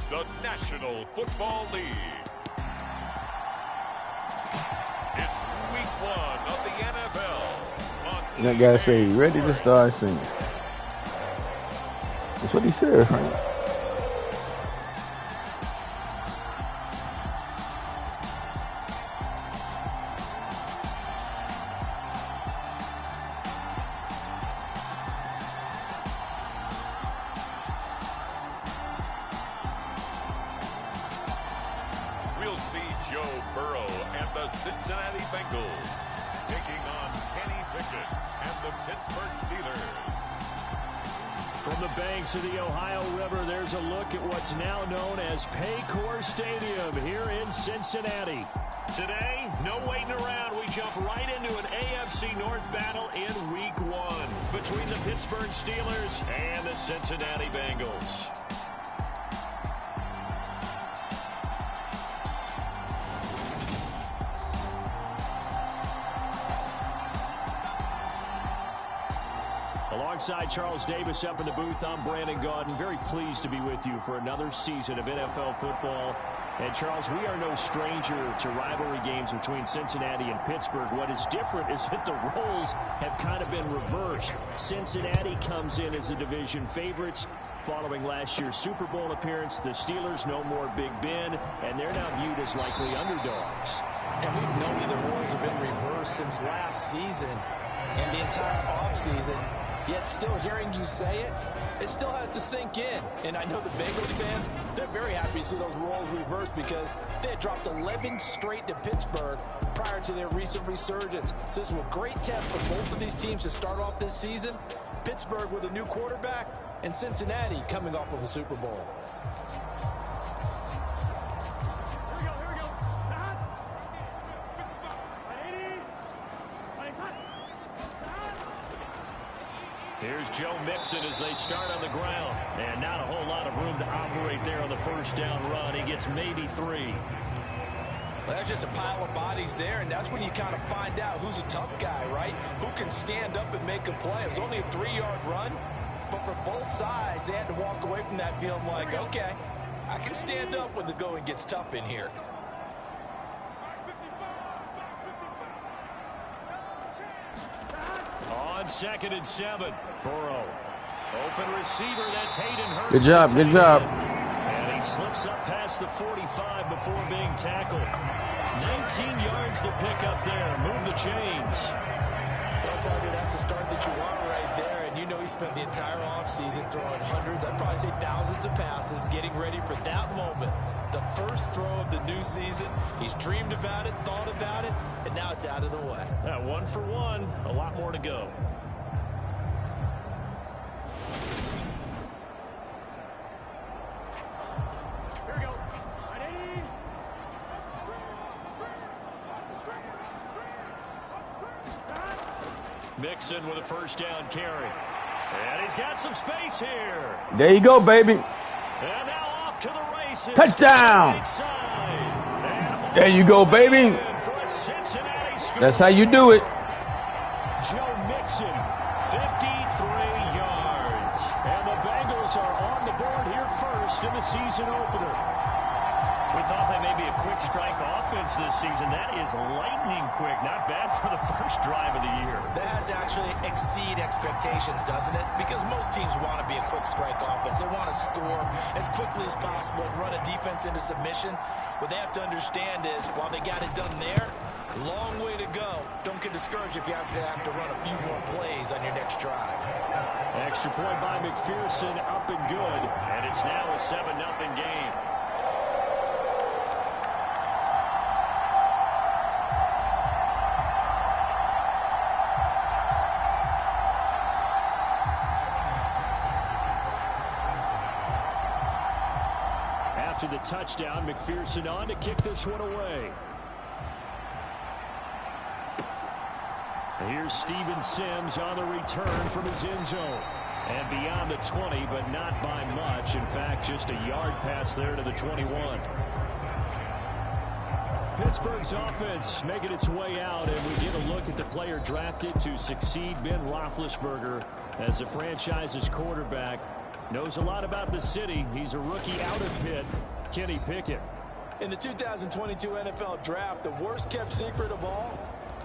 the National Football League. It's week 1 of the NFL. That guy say, ready to start singing. That's what he said, right? We'll see Joe Burrow and the Cincinnati Bengals taking on Kenny Pickett and the Pittsburgh Steelers. From the banks of the Ohio River, there's a look at what's now known as Paycor Stadium here in Cincinnati. Today, no waiting around. We jump right into an AFC North battle in Week 1 between the Pittsburgh Steelers and the Cincinnati Bengals. Alongside Charles Davis up in the booth, I'm Brandon Gaudin. Very pleased to be with you for another season of NFL football. And Charles, we are no stranger to rivalry games between Cincinnati and Pittsburgh. What is different is that the roles have kind of been reversed. Cincinnati comes in as the division favorites following last year's Super Bowl appearance. The Steelers no more Big Ben, and they're now viewed as likely underdogs. And we've known the roles have been reversed since last season and the entire offseason. Yet still hearing you say it, it still has to sink in. And I know the Bengals fans, they're very happy to see those roles reversed because they had dropped 11 straight to Pittsburgh prior to their recent resurgence. So this was a great test for both of these teams to start off this season. Pittsburgh with a new quarterback and Cincinnati coming off of a Super Bowl. Here's Joe Mixon as they start on the ground. And not a whole lot of room to operate there on the first down run. He gets maybe 3. Well, there's just a pile of bodies there, and that's when you kind of find out who's a tough guy, right? Who can stand up and make a play. It was only a 3-yard run, but for both sides, they had to walk away from that feeling like, okay, I can stand up when the going gets tough in here. On 2nd and 7, Burrow. Open receiver, that's Hayden Hurst. Good job, good job. And he slips up past the 45 before being tackled. 19 yards to pick up there. Move the chains. Well, partner, that's the start that you want right there. And you know he spent the entire offseason throwing hundreds, I'd probably say thousands of passes, getting ready for that moment. The first throw of the new season. He's dreamed about it, thought about it, and now it's out of the way. 1 for 1. A lot more to go. Here we go. Mixon with a first down carry. And he's got some space here. There you go, baby. And now off to the races. Touchdown. There you go, baby. That's how you do it. Joe Mixon, 53 yards. And the Bengals are on the board here first in the season opener. We thought they may be a quick strike offense this season. That is lightning quick. Not bad for the first drive of the year. That has to actually exceed expectations, doesn't it? Because most teams want to be a quick strike offense. They want to score as quickly as possible, run a defense into submission. What they have to understand is, while they got it done there, long way to go. Don't get discouraged if you have to run a few more plays on your next drive. Extra point by McPherson, up and good. And it's now a 7-0 game. After the touchdown, McPherson on to kick this one away. Here's Steven Sims on the return from his end zone. And beyond the 20, but not by much. In fact, just a yard pass there to the 21. Pittsburgh's offense making its way out, and we get a look at the player drafted to succeed Ben Roethlisberger as the franchise's quarterback. Knows a lot about the city. He's a rookie out of Pitt, Kenny Pickett. In the 2022 NFL Draft, the worst-kept secret of all,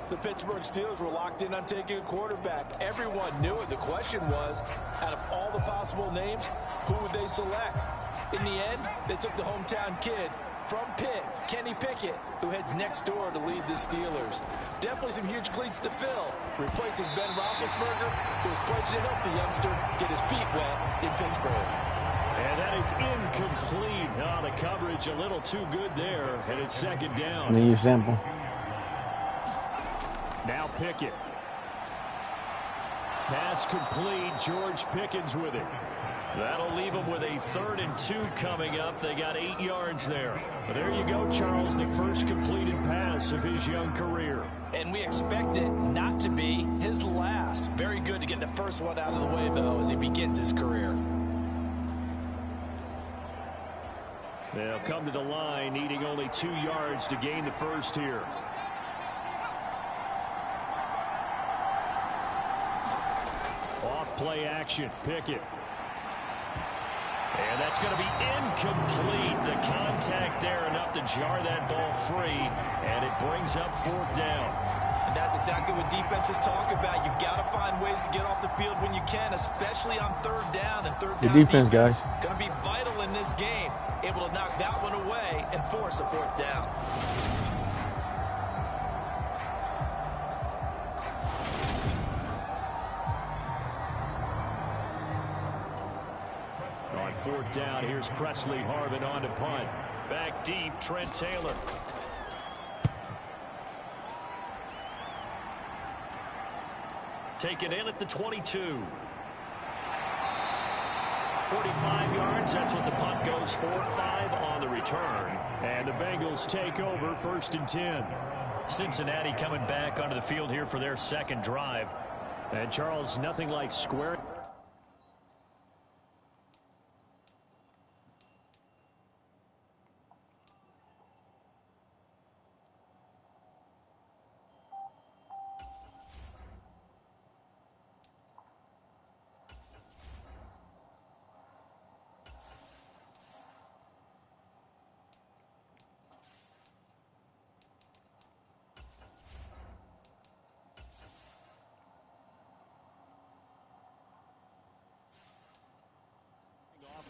the Pittsburgh Steelers were locked in on taking a quarterback. Everyone knew it. The question was, out of all the possible names, who would they select? In the end, they took the hometown kid from Pitt, Kenny Pickett, who heads next door to lead the Steelers. Definitely some huge cleats to fill, replacing Ben Roethlisberger, who was pledged to help the youngster get his feet wet in Pittsburgh. And that is incomplete. Oh, the coverage a little too good there, and it's second down. Let me use sample. Now Pickett. Pass complete. George Pickens with it. That'll leave them with a 3rd and 2 coming up. They got 8 yards there. But there you go, Charles, the first completed pass of his young career. And we expect it not to be his last. Very good to get the first one out of the way, though, as he begins his career. They'll come to the line, needing only 2 yards to gain the first here. Off play action, Pickett. And that's going to be incomplete. The contact there enough to jar that ball free, and it brings up 4th down. And that's exactly what defenses talk about. You've got to find ways to get off the field when you can, especially on 3rd down. And 3rd down defense, guys, going to be vital in this game. Able to knock that one away and force a 4th down. On 4th down, here's Presley Harvin on to punt. Back deep, Trent Taylor. Take it in at the 22. 45 yards, that's what the punt goes for. 5 on the return. And the Bengals take over 1st and 10. Cincinnati coming back onto the field here for their second drive. And Charles, nothing like square.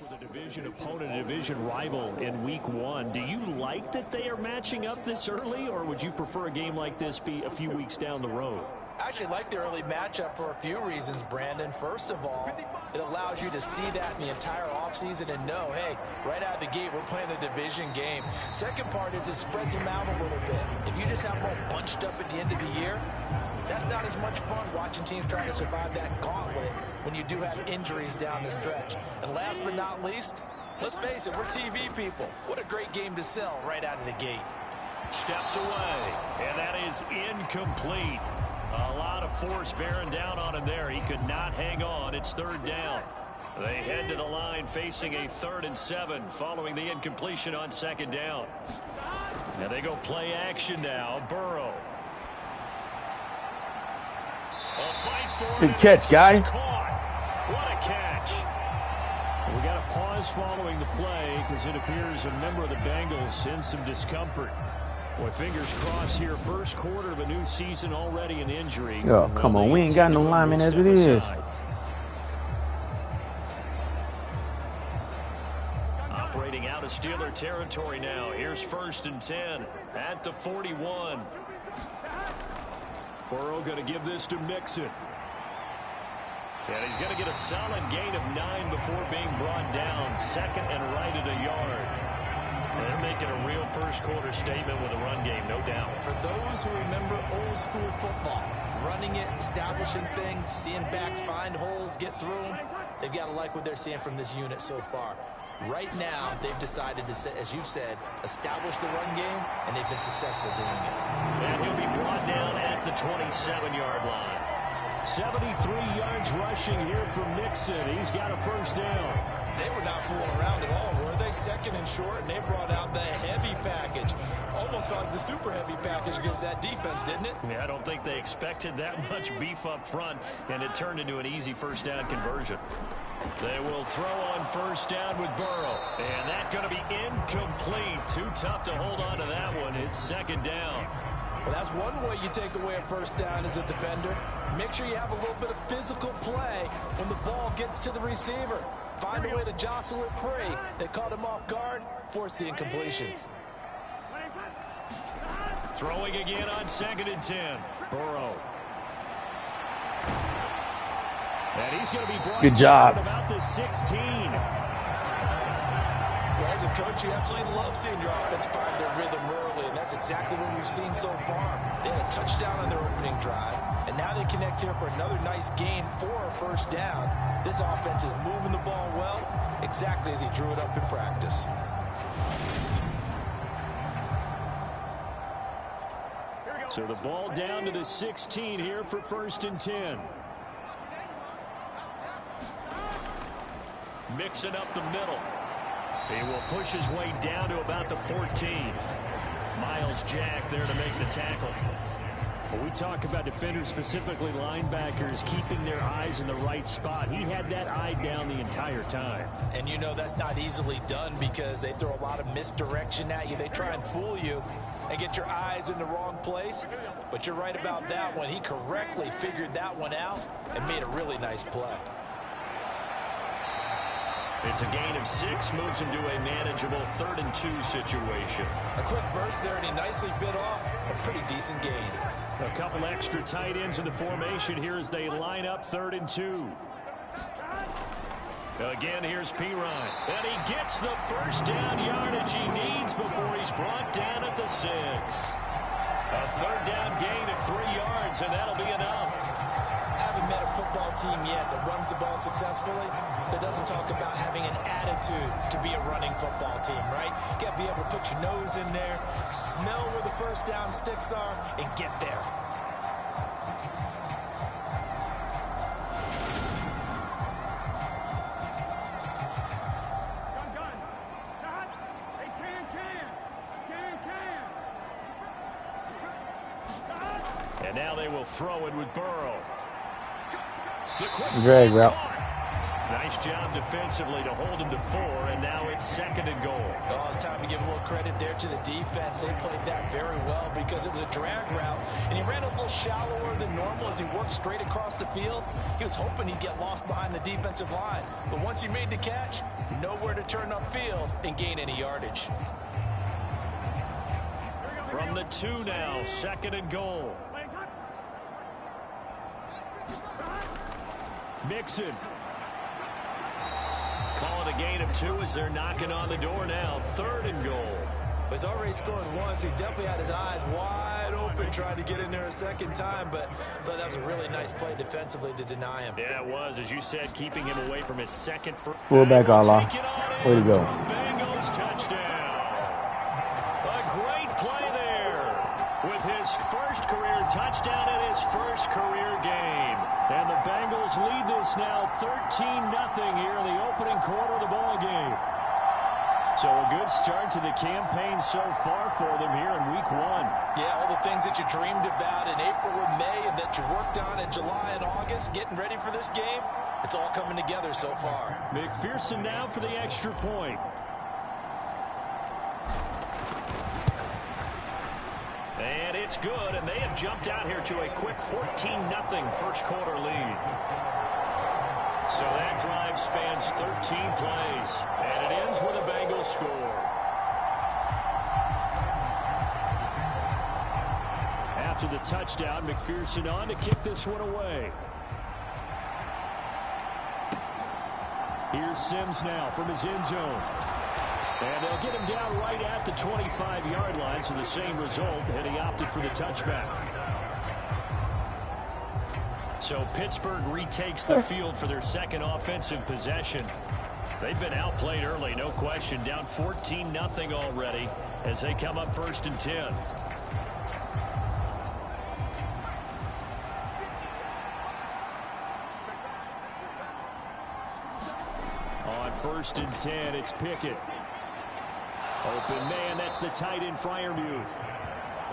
With a division opponent, a division rival in week 1. Do you like that they are matching up this early, or would you prefer a game like this be a few weeks down the road? I actually like the early matchup for a few reasons, Brandon. First of all, it allows you to see that in the entire offseason and know, hey, right out of the gate, we're playing a division game. Second part is it spreads them out a little bit. If you just have them all bunched up at the end of the year, that's not as much fun watching teams try to survive that gauntlet when you do have injuries down the stretch. And last but not least, let's face it, we're TV people. What a great game to sell right out of the gate. Steps away, and that is incomplete. A lot of force bearing down on him there. He could not hang on. It's 3rd down. They head to the line facing a 3rd and 7 following the incompletion on 2nd down. And they go play action now. Burrow. Good catch, guy. What a catch. We got a pause following the play because it appears a member of the Bengals in some discomfort. Boy, fingers crossed here. First quarter of a new season, already an injury. Oh, come on. We ain't got no linemen as it is. Operating out of Steeler territory now. Here's 1st and 10 at the 41. Burrow going to give this to Mixon. And he's going to get a solid gain of 9 before being brought down. 2nd and right at a yard. They're making a real first quarter statement with a run game, no doubt. For those who remember old school football, running it, establishing things, seeing backs find holes, get through them, they've got to like what they're seeing from this unit so far. Right now, they've decided to, as you've said, establish the run game, and they've been successful doing it. And he'll be brought down at the 27-yard line. 73 yards rushing here from Mixon. He's got a first down. They were not fooling around at all, were they? 2nd and short, and they brought out the heavy package. Almost felt like the super heavy package against that defense, didn't it? Yeah, I don't think they expected that much beef up front, and it turned into an easy first down conversion. They will throw on first down with Burrow. And that's going to be incomplete. Too tough to hold on to that one. It's second down. Well, that's one way you take away a first down as a defender. Make sure you have a little bit of physical play when the ball gets to the receiver. Find a way to jostle it free. They caught him off guard, forced the incompletion. Throwing again on 2nd and 10. Burrow. And he's going to be brought Good job. down about the 16. Well, as a coach, you absolutely love seeing your offense find their rhythm early, and that's exactly what we've seen so far. They had a touchdown on their opening drive, and now they connect here for another nice gain for a first down. This offense is moving the ball well, exactly as he drew it up in practice. So the ball down to the 16 here for 1st and 10. Mixing up the middle. He will push his way down to about the 14. Miles Jack there to make the tackle. When we talk about defenders, specifically linebackers, keeping their eyes in the right spot, he had that eye down the entire time. And you know that's not easily done because they throw a lot of misdirection at you. They try and fool you and get your eyes in the wrong place. But you're right about that one. He correctly figured that one out and made a really nice play. It's a gain of 6, moves him to a manageable 3rd and 2 situation. A quick burst there, and he nicely bit off a pretty decent gain. A couple extra tight ends in the formation here as they line up 3rd and 2. Again, here's Pirine. And he gets the first down yardage he needs before he's brought down at the 6. A 3rd down gain of 3 yards, and that'll be enough. Haven't met a football team yet that runs the ball successfully that doesn't talk about having an attitude to be a running football team, right? You got to be able to put your nose in there, smell where the first down sticks are, and get there. And now they will throw it with Burrow. Drag route. Nice job defensively to hold him to 4, and now it's 2nd and goal. Oh, it's time to give a little credit there to the defense. They played that very well because it was a drag route, and he ran a little shallower than normal as he worked straight across the field. He was hoping he'd get lost behind the defensive line, but once he made the catch, nowhere to turn upfield and gain any yardage. From the 2 now, 2nd and goal. Mixon. Call it a gain of 2 as they're knocking on the door now. 3rd and goal. He's already scored once. He definitely had his eyes wide open trying to get in there a second time, but I thought that was a really nice play defensively to deny him. Yeah, it was, as you said, keeping him away from his second. Fullback, Allah. Way to go. Bengals touchdown. A great play there with his first career touchdown in his first career game. And the Bengals lead this now 13-0 here in the opening quarter of the ball game. So a good start to the campaign so far for them here in week 1. Yeah, all the things that you dreamed about in April and May and that you worked on in July and August, getting ready for this game, it's all coming together so far. McPherson now for the extra point. And it's good, and they have jumped out here to a quick 14-0 first quarter lead. So that drive spans 13 plays, and it ends with a Bengals score. After the touchdown, McPherson on to kick this one away. Here's Sims now from his end zone. And they'll get him down right at the 25-yard line, so the same result, and he opted for the touchback. So Pittsburgh retakes the field for their second offensive possession. They've been outplayed early, no question, down 14-0 already as they come up 1st and 10. On 1st and 10, it's Pickett. Open man, that's the tight end Freiermuth.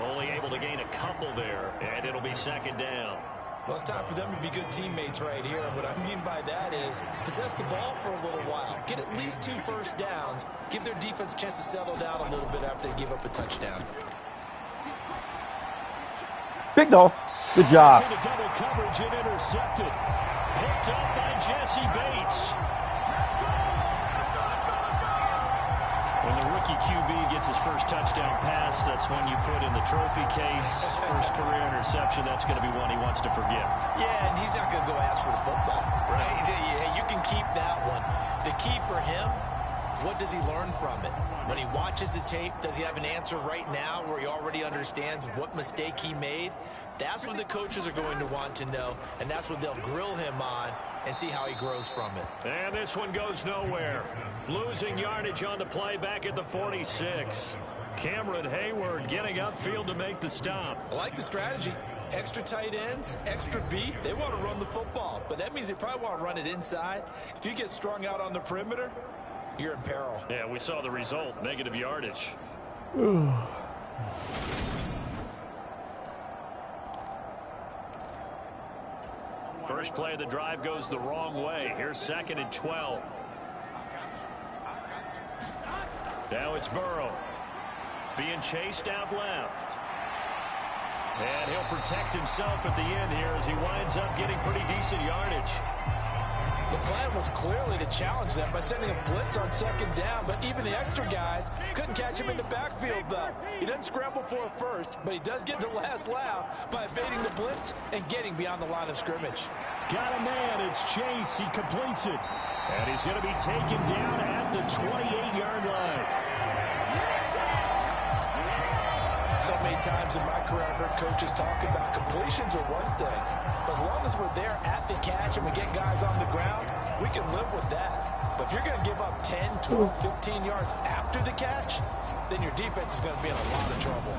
Only able to gain a couple there, and it'll be 2nd down. Well, it's time for them to be good teammates right here. And what I mean by that is possess the ball for a little while. Get at least 2 first downs. Give their defense a chance to settle down a little bit after they give up a touchdown. Big though. Good job. Into double coverage and intercepted. Picked up by Jesse Bates. When the rookie QB gets his first touchdown pass, that's when you put in the trophy case. First career interception, that's going to be one he wants to forget. Yeah, and he's not going to go ask for the football, right? Yeah, you can keep that one. The key for him, what does he learn from it? When he watches the tape, does he have an answer right now where he already understands what mistake he made? That's what the coaches are going to want to know, and that's what they'll grill him on and see how he grows from it. And this one goes nowhere. Losing yardage on the play back at the 46. Cameron Hayward getting upfield to make the stop. I like the strategy. Extra tight ends, extra beef. They want to run the football, but that means they probably want to run it inside. If you get strung out on the perimeter, you're in peril. Yeah, we saw the result. Negative yardage. First play of the drive goes the wrong way. Here's 2nd and 12. Now it's Burrow. Being chased out left. And he'll protect himself at the end here as he winds up getting pretty decent yardage. The plan was clearly to challenge them by sending a blitz on 2nd down, but even the extra guys couldn't catch him in the backfield, though. He doesn't scramble for a first, but he does get the last laugh by evading the blitz and getting beyond the line of scrimmage. Got a man. It's Chase. He completes it. And he's going to be taken down at the 28-yard line. So many times in my career, I've heard coaches talk about completions are one thing, but as long as we're there at the catch and we get guys on the ground, we can live with that. But if you're going to give up 10, 12, 15 yards after the catch, then your defense is going to be in a lot of trouble.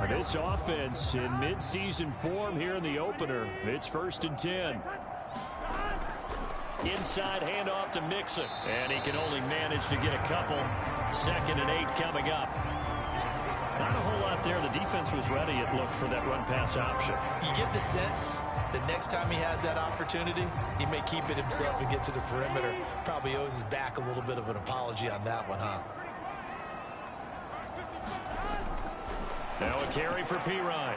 This offense in midseason form here in the opener. It's 1st and 10. Inside handoff to Mixon. And he can only manage to get a couple. 2nd and 8 coming up. Not a whole lot there. The defense was ready, it looked, for that run-pass option. You get the sense that next time he has that opportunity, he may keep it himself and get to the perimeter. Probably owes his back a little bit of an apology on that one, huh? Now a carry for Pirine.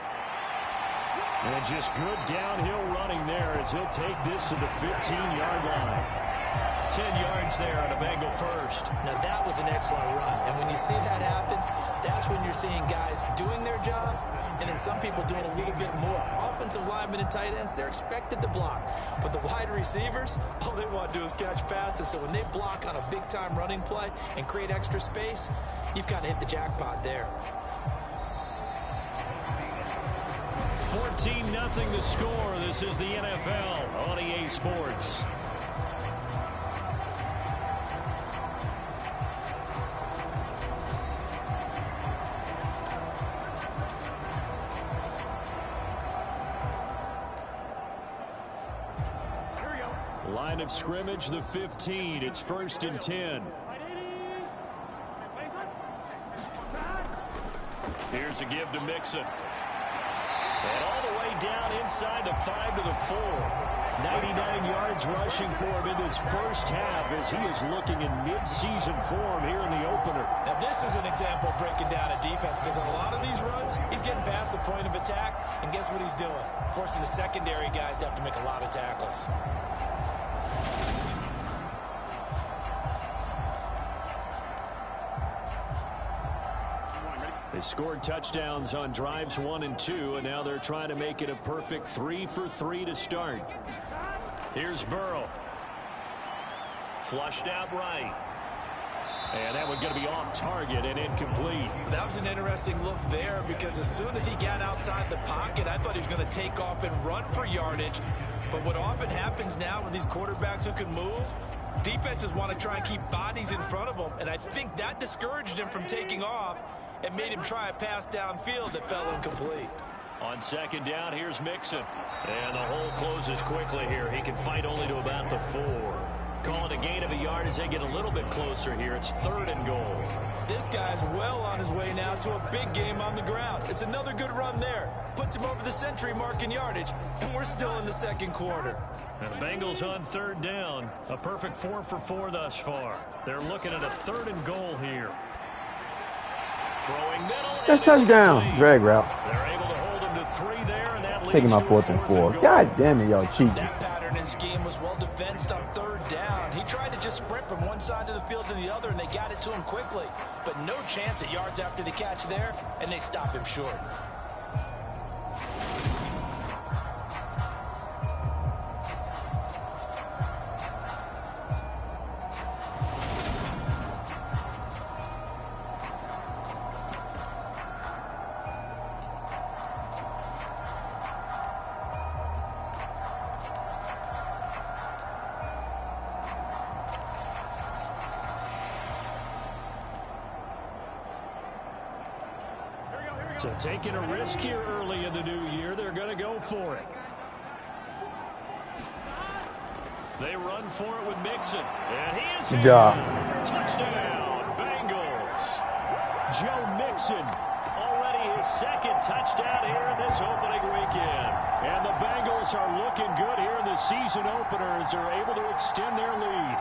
And just good downhill running there as he'll take this to the 15-yard line. 10 yards there on a Bengal first. Now that was an excellent run. And when you see that happen, that's when you're seeing guys doing their job and then some people doing a little bit more. Offensive linemen and tight ends, they're expected to block. But the wide receivers, all they want to do is catch passes. So when they block on a big-time running play and create extra space, you've kind of hit the jackpot there. 14-0 the score. This is the NFL on EA Sports. Line of scrimmage, the 15. It's 1st and 10. Here's a give to Mixon. And all the way down inside the 5 to the 4. 99 yards rushing for him in this first half as he is looking in mid-season form here in the opener. Now this is an example of breaking down a defense because on a lot of these runs, he's getting past the point of attack, and guess what he's doing? Forcing the secondary guys to have to make a lot of tackles. They scored touchdowns on drives 1 and 2, and now they're trying to make it a perfect 3 for 3 to start. Here's Burrow. Flushed out right. And that one's going to be off target and incomplete. That was an interesting look there because as soon as he got outside the pocket, I thought he was going to take off and run for yardage. But what often happens now with these quarterbacks who can move, defenses want to try and keep bodies in front of them. And I think that discouraged him from taking off and made him try a pass downfield that fell incomplete. On 2nd down, here's Mixon. And the hole closes quickly here. He can fight only to about the 4. Calling a gain of a yard as they get a little bit closer here. It's 3rd and goal. This guy's well on his way now to a big game on the ground. It's another good run there. Puts him over the century mark in yardage, and we're still in the 2nd quarter. And the Bengals on 3rd down. A perfect 4 for 4 thus far. They're looking at a 3rd and goal here. Throwing middle. Just touchdown. Drag route. They're able to hold him to 3 there, and that leads Taking my to 4th and 4. God damn it, y'all cheating. That pattern and scheme was well defensed on 3rd down. He tried to just sprint from one side of the field to the other, and they got it to him quickly. But no chance at yards after the catch there, and they stop him short. So taking a risk here early in the new year, they're going to go for it. They run for it with Mixon. And he is Good job. Touchdown, Bengals. Joe Mixon, already his 2nd touchdown here in this opening weekend. And the Bengals are looking good here in the season opener as they're able to extend their lead.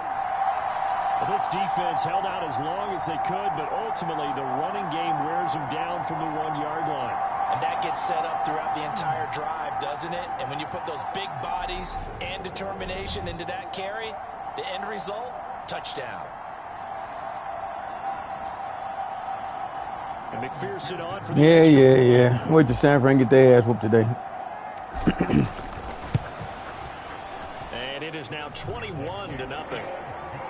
Well, this defense held out as long as they could, but ultimately the running game wears them down from the 1-yard line. And that gets set up throughout the entire drive, doesn't it? And when you put those big bodies and determination into that carry, the end result, touchdown. And McPherson on for the Yeah. Wait till San Fran get their ass whooped today. And it is now 21-0.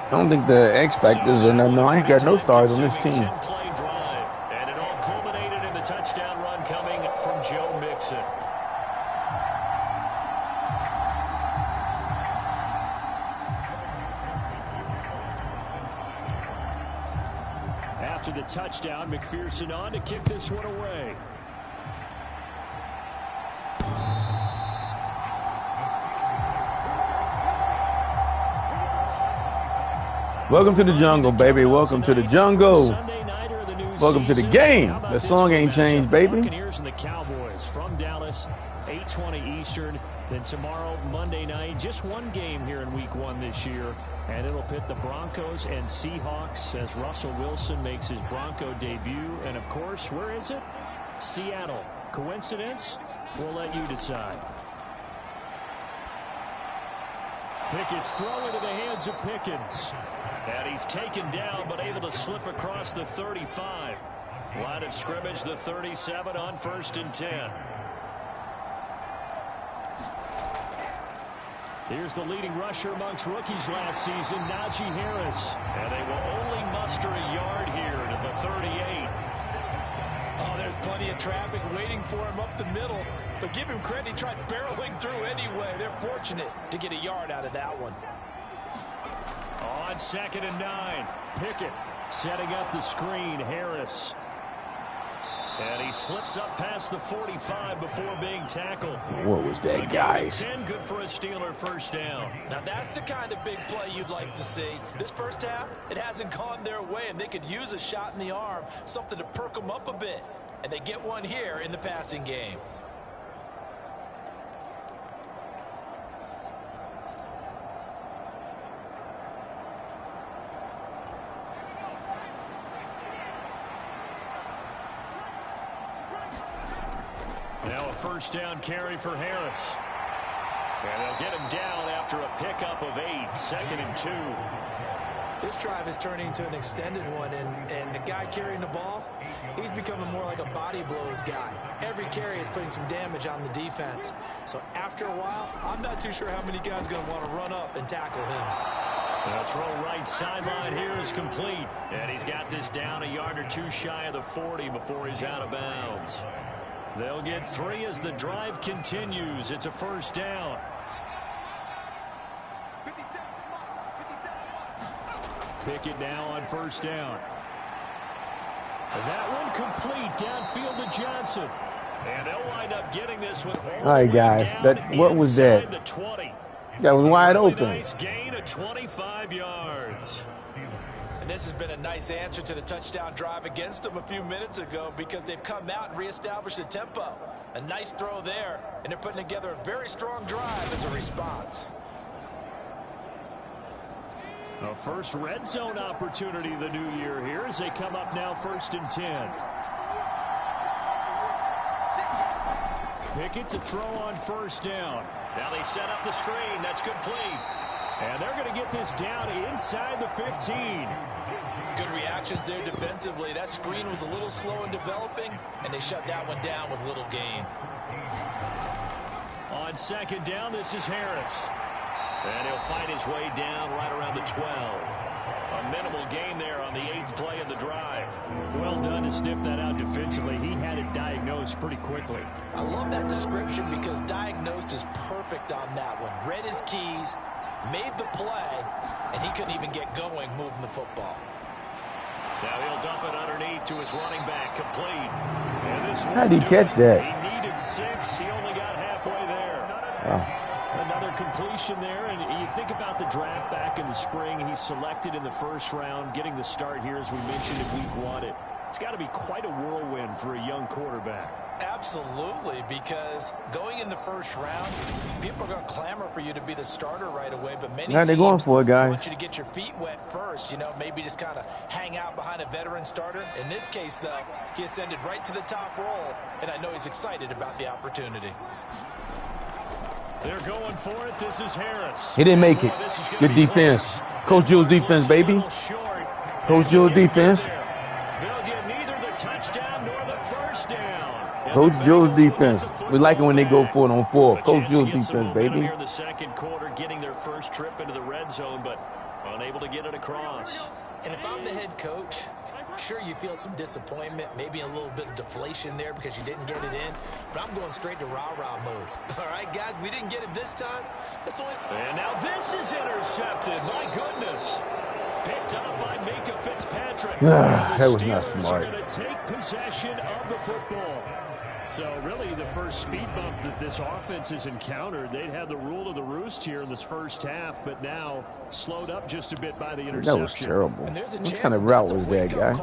I don't think the X Factors or nothing. No, I ain't got no stars on this team. And it all culminated in the touchdown run coming from Joe Mixon. After the touchdown, McPherson on to kick this one away. Welcome to the jungle, baby. Welcome to the jungle. Welcome to the game. The song ain't changed, baby. Buccaneers and the Cowboys from Dallas, 8:20 Eastern. Then tomorrow, Monday night, just one game here in Week 1 this year, and it'll pit the Broncos and Seahawks as Russell Wilson makes his Bronco debut. And of course, where is it? Seattle. Coincidence? We'll let you decide. Pickett's throw into the hands of Pickens. And he's taken down, but able to slip across the 35. Line of scrimmage, the 37 on 1st and 10. Here's the leading rusher amongst rookies last season, Najee Harris. And they will only muster a yard here to the 38. Oh, there's plenty of traffic waiting for him up the middle. But give him credit, he tried barreling through anyway. They're fortunate to get a yard out of that one. On 2nd and 9, Pickett setting up the screen, Harris. And he slips up past the 45 before being tackled. What was that, guys? 10, good for a Steeler 1st down. Now that's the kind of big play you'd like to see. This first half, it hasn't gone their way, and they could use a shot in the arm, something to perk them up a bit. And they get one here in the passing game. Now a 1st down carry for Harris. And they'll get him down after a pickup of 8, 2nd and 2. This drive is turning into an extended one, and the guy carrying the ball, he's becoming more like a body blows guy. Every carry is putting some damage on the defense. So after a while, I'm not too sure how many guys are going to want to run up and tackle him. The throw right sideline here is complete. And he's got this down a yard or two shy of the 40 before he's out of bounds. They'll get 3 as the drive continues. It's a 1st down. Pickett now on 1st down. And that one complete downfield to Johnson. And they'll wind up getting this one all right, guys. What was that? The 20. That was wide open. Nice gain, a good, 25 yards. And this has been a nice answer to the touchdown drive against them a few minutes ago because they've come out and reestablished the tempo. A nice throw there, and they're putting together a very strong drive as a response. A first red zone opportunity the new year here as they come up now 1st and 10. Pickett to throw on 1st down. Now they set up the screen. That's complete. And they're going to get this down inside the 15. Good reactions there defensively. That screen was a little slow in developing, and they shut that one down with little gain. On 2nd down, this is Harris. And he'll find his way down right around the 12. A minimal gain there on the 8th play of the drive. Well done to sniff that out defensively. He had it diagnosed pretty quickly. I love that description because diagnosed is perfect on that one. Read his keys, made the play, and he couldn't even get going moving the football. Now he'll dump it underneath to his running back, complete. And this How did he catch that? He needed 6. He only got halfway there. Oh. Another completion there, and you think about the draft back in the spring. He's selected in the 1st round, getting the start here, as we mentioned in week 1. It's got to be quite a whirlwind for a young quarterback. Absolutely, because going in the 1st round, people are going to clamor for you to be the starter right away, but many teams going for it, guys. want you to get your feet wet first, you know, maybe just kind of hang out behind a veteran starter. In this case, though, he ascended right to the top role, and I know he's excited about the opportunity. They're going for it. This is Harris. He didn't make it. Good defense. Coach Jules defense, baby. Coach Jules defense. They'll get neither the touchdown nor the 1st down. Coach Jules defense. We like it when they go for it on 4. Coach Jules defense, baby. Here in the 2nd quarter, getting their 1st trip into the red zone, but unable to get it across. And if I'm the head coach, sure, you feel some disappointment, maybe a little bit of deflation there because you didn't get it in, but I'm going straight to rah-rah mode. All right, guys, we didn't get it this time. And now this is intercepted. My goodness. Picked up by Micah Fitzpatrick. That was not Steelers smart. are going to take possession of the football. So really the first speed bump that this offense has encountered, they'd had the rule of the roost here in this 1st half, but now slowed up just a bit by the interception. That was terrible. What kind of route was that, guy?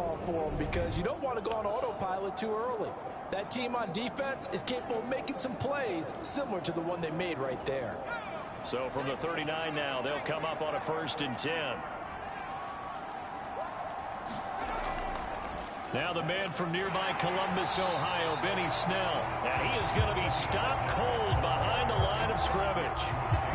Because you don't want to go on autopilot too early. That team on defense is capable of making some plays similar to the one they made right there. So from the 39 now, they'll come up on a 1st and 10. Now the man from nearby Columbus, Ohio, Benny Snell. And he is going to be stopped cold behind the line of scrimmage.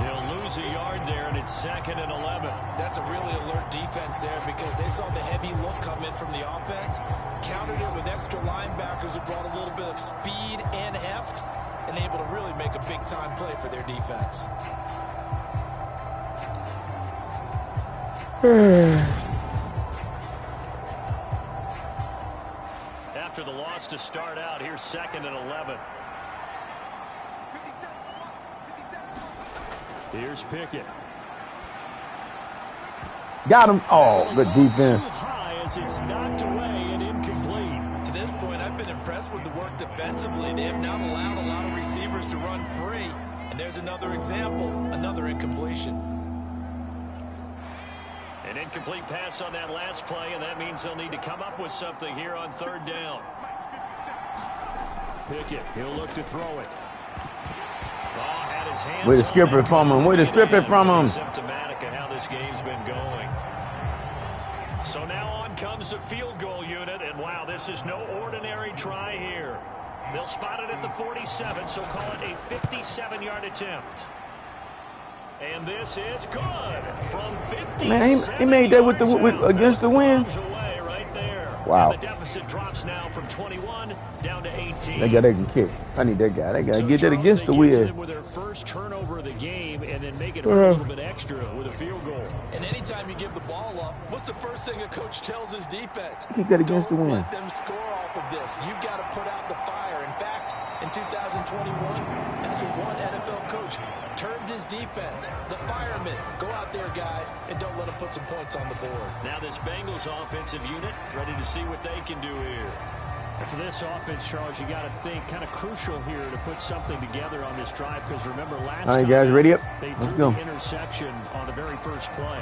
He'll lose a yard there, and it's 2nd and 11. That's a really alert defense there because they saw the heavy look come in from the offense, countered it with extra linebackers who brought a little bit of speed and heft, and able to really make a big-time play for their defense. After the loss to start out, here's 2nd and 11. Here's Pickett. Got him. Oh, good defense. Too high as it's knocked away and incomplete. To this point, I've been impressed with the work defensively. They have not allowed a lot of receivers to run free. And there's another example, another incompletion. An incomplete pass on that last play, and that means they'll need to come up with something here on 3rd down. Pickett, he'll look to throw it. Had his hands Way to strip it from him. Way to strip it from him. Symptomatic of how this game's been going. So now on comes the field goal unit, and wow, this is no ordinary try here. They'll spot it at the 47, so call it a 57-yard attempt. And this is good from 50. Man, he made that with against the wind. Wow. And the deficit drops now from 21 down to 18. That guy that can kick. I need that guy. That guy get that against the wind. With their first turnover of the game and then make it a little bit extra with a field goal. And anytime you give the ball up, what's the first thing a coach tells his defense? Kick that against the wind. Don't let them score off of this. You've got to put out the fire. In fact, in 2021, that's what one NFL coach termed his defense. The firemen. Go out there, guys, and don't let them put some points on the board. Now this Bengals offensive unit ready to see what they can do here. For this offense, Charles, you got to think kind of crucial here to put something together on this drive because remember last All right, time guys, ready up? They Let's threw go. the interception on the very first play.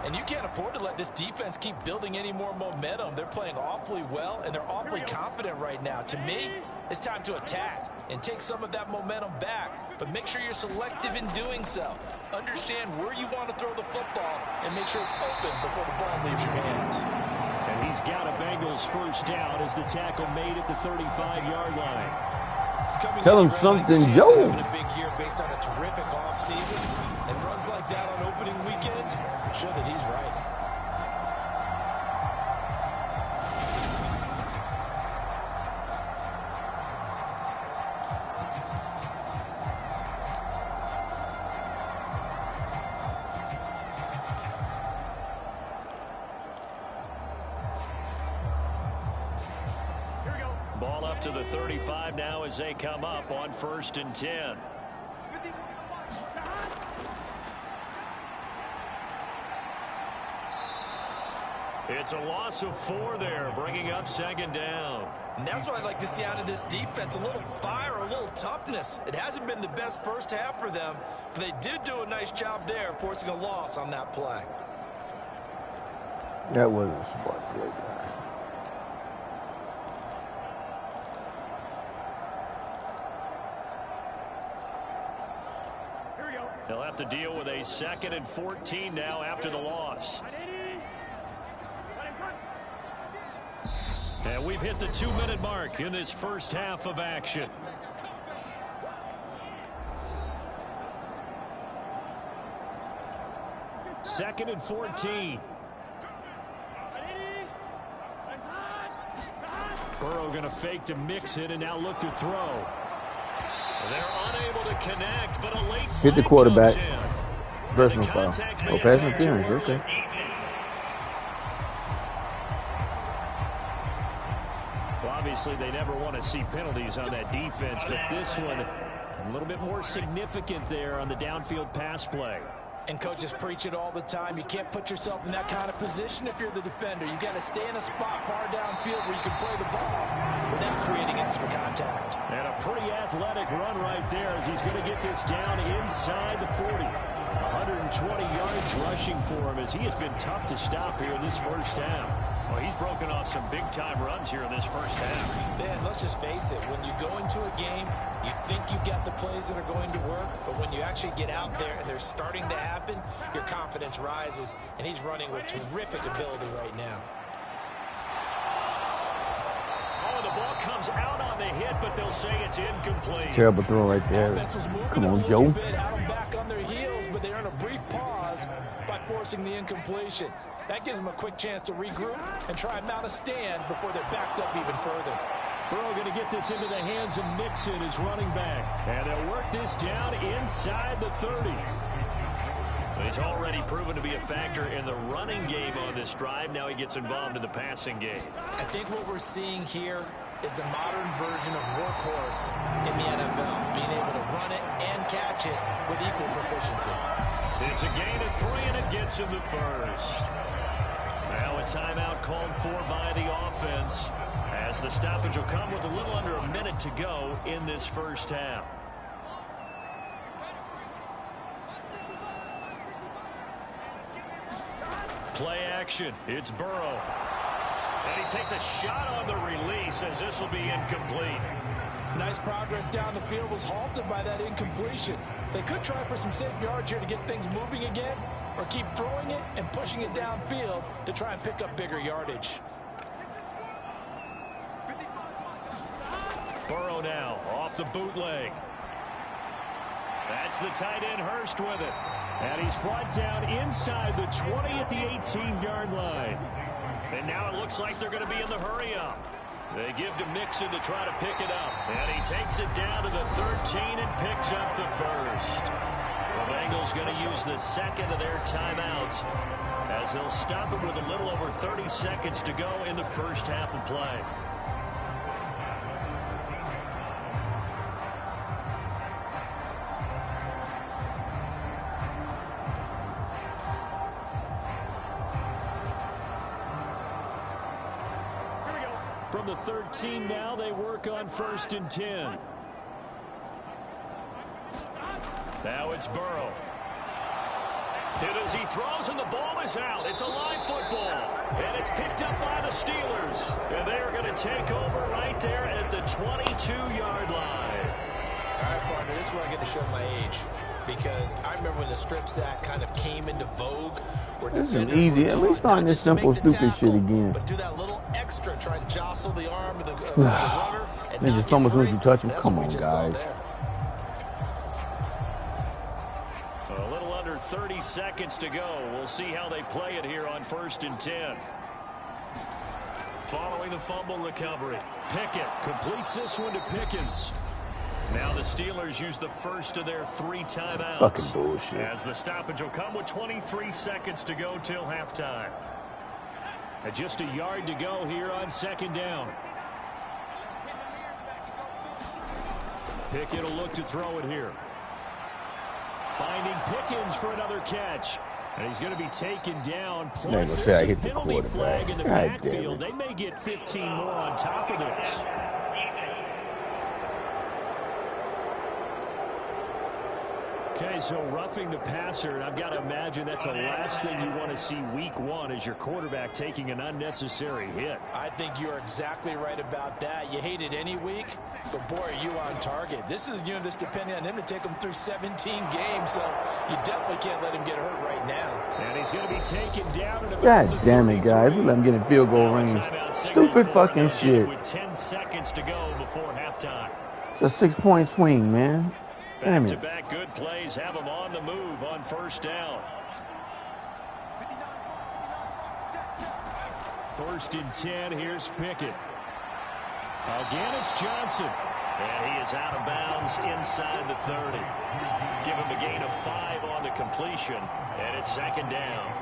And you can't afford to let this defense keep building any more momentum. They're playing awfully well, and they're awfully confident right now. To me, it's time to attack and take some of that momentum back, but make sure you're selective in doing so. Understand where you want to throw the football and make sure it's open before the ball leaves your hands. And he's got a Bengals first down as the tackle made at the 35-yard line. Tell him something, Joe. Having a big year based on a terrific offseason, and runs like that on opening weekend show that he's right. Ball up to the 35 now as they come up on 1st and 10. It's a loss of 4 there, bringing up 2nd down. And that's what I'd like to see out of this defense, a little fire, a little toughness. It hasn't been the best first half for them, but they did do a nice job there, forcing a loss on that play. That wasn't a smart play, guys. They'll have to deal with a 2nd and 14 now after the loss. And we've hit the 2-minute mark in this first half of action. Second and 14. Burrow going to fake to mix it and now look to throw. They're unable to connect, but a late hit the flag quarterback. comes in. Personal The foul. contact Oh, may pass have come interference. too early. Okay. Well, obviously, they never want to see penalties on that defense, but this one a little bit more significant there on the downfield pass play. And coaches preach it all the time. You can't put yourself in that kind of position if you're the defender. You've got to stay in a spot far downfield where you can play the ball without creating extra contact. And a pretty athletic run right there as he's going to get this down inside the 40. 120 yards rushing for him as he has been tough to stop here in this first half. Well, he's broken off some big-time runs here in this first half. Ben, let's just face it. When you go into a game, you think you've got the plays that are going to work, but when you actually get out there and they're starting to happen, your confidence rises, and he's running with terrific ability right now. Oh, the ball comes out on the hit, but they'll say it's incomplete. Terrible throw right there. Come on, Joe. Out back on their heels, but they earn a brief pause by forcing the incompletion. That gives them a quick chance to regroup and try and mount a stand before they're backed up even further. Burrow going to get this into the hands of Mixon, his running back. And they'll work this down inside the 30. He's already proven to be a factor in the running game on this drive. Now he gets involved in the passing game. I think what we're seeing here is the modern version of workhorse in the NFL, being able to run it and catch it with equal proficiency. It's a gain of 3, and it gets him the first. Now a timeout called for by the offense as the stoppage will come with a little under a minute to go in this first half. Play action. It's Burrow. And he takes a shot on the release as this will be incomplete. Nice progress down the field was halted by that incompletion. They could try for some safe yards here to get things moving again, or keep throwing it and pushing it downfield to try and pick up bigger yardage. Burrow now off the bootleg. That's the tight end Hurst with it. And he's brought down inside the 20 at the 18-yard line. And now it looks like they're going to be in the hurry-up. They give to Mixon to try to pick it up. And he takes it down to the 13 and picks up the first. The Bengals going to use the second of their timeouts as they'll stop it with a little over 30 seconds to go in the first half of play. From the 13 now, they work on 1st and 10. Now it's Burrow. Hit as he throws, and the ball is out. It's a live football, and it's picked up by the Steelers. And they are going to take over right there at the 22-yard line. All right, partner, this is where I get to show my age. Because I remember when the strip sack kind of came into vogue. This is easy. At least find this simple, stupid shit again. But do that little extra, try and jostle the arm of the runner. They just fumble as soon as you touch him. Come on, guys. A little under 30 seconds to go. We'll see how they play it here on 1st and 10. Following the fumble recovery, Pickett completes this one to Pickens. Now the Steelers use the first of their 3 timeouts. Fucking bullshit. As the stoppage will come with 23 seconds to go till halftime. And just a yard to go here on 2nd down. Pickett will look to throw it here. Finding Pickens for another catch. And he's going to be taken down. Plus, there's a penalty flag in the backfield. They may get 15 more on top of this. Okay, so roughing the passer, and I've got to imagine that's the last thing you want to see week 1 is your quarterback taking an unnecessary hit. I think you're exactly right about that. You hate it any week, but boy, are you on target. This is that's depending on him to take him through 17 games, so you definitely can't let him get hurt right now. And he's going to be taken down. God damn it, guys. We let him get in field goal range. Stupid fucking shit. With 10 seconds to go before halftime. It's a 6-point swing, man. Damn it. Back-to-back good plays have him on the move on 1st down. 1st and 10. Here's Pickett. Again, it's Johnson. And he is out of bounds inside the 30. Give him a gain of 5 on the completion. And it's 2nd down.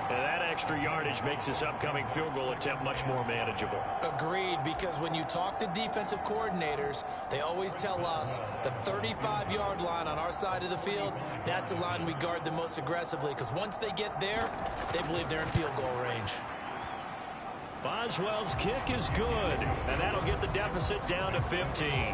And that extra yardage makes this upcoming field goal attempt much more manageable. Agreed, because when you talk to defensive coordinators, they always tell us the 35-yard line on our side of the field, that's the line we guard the most aggressively, because once they get there, they believe they're in field goal range. Boswell's kick is good, and that'll get the deficit down to 15.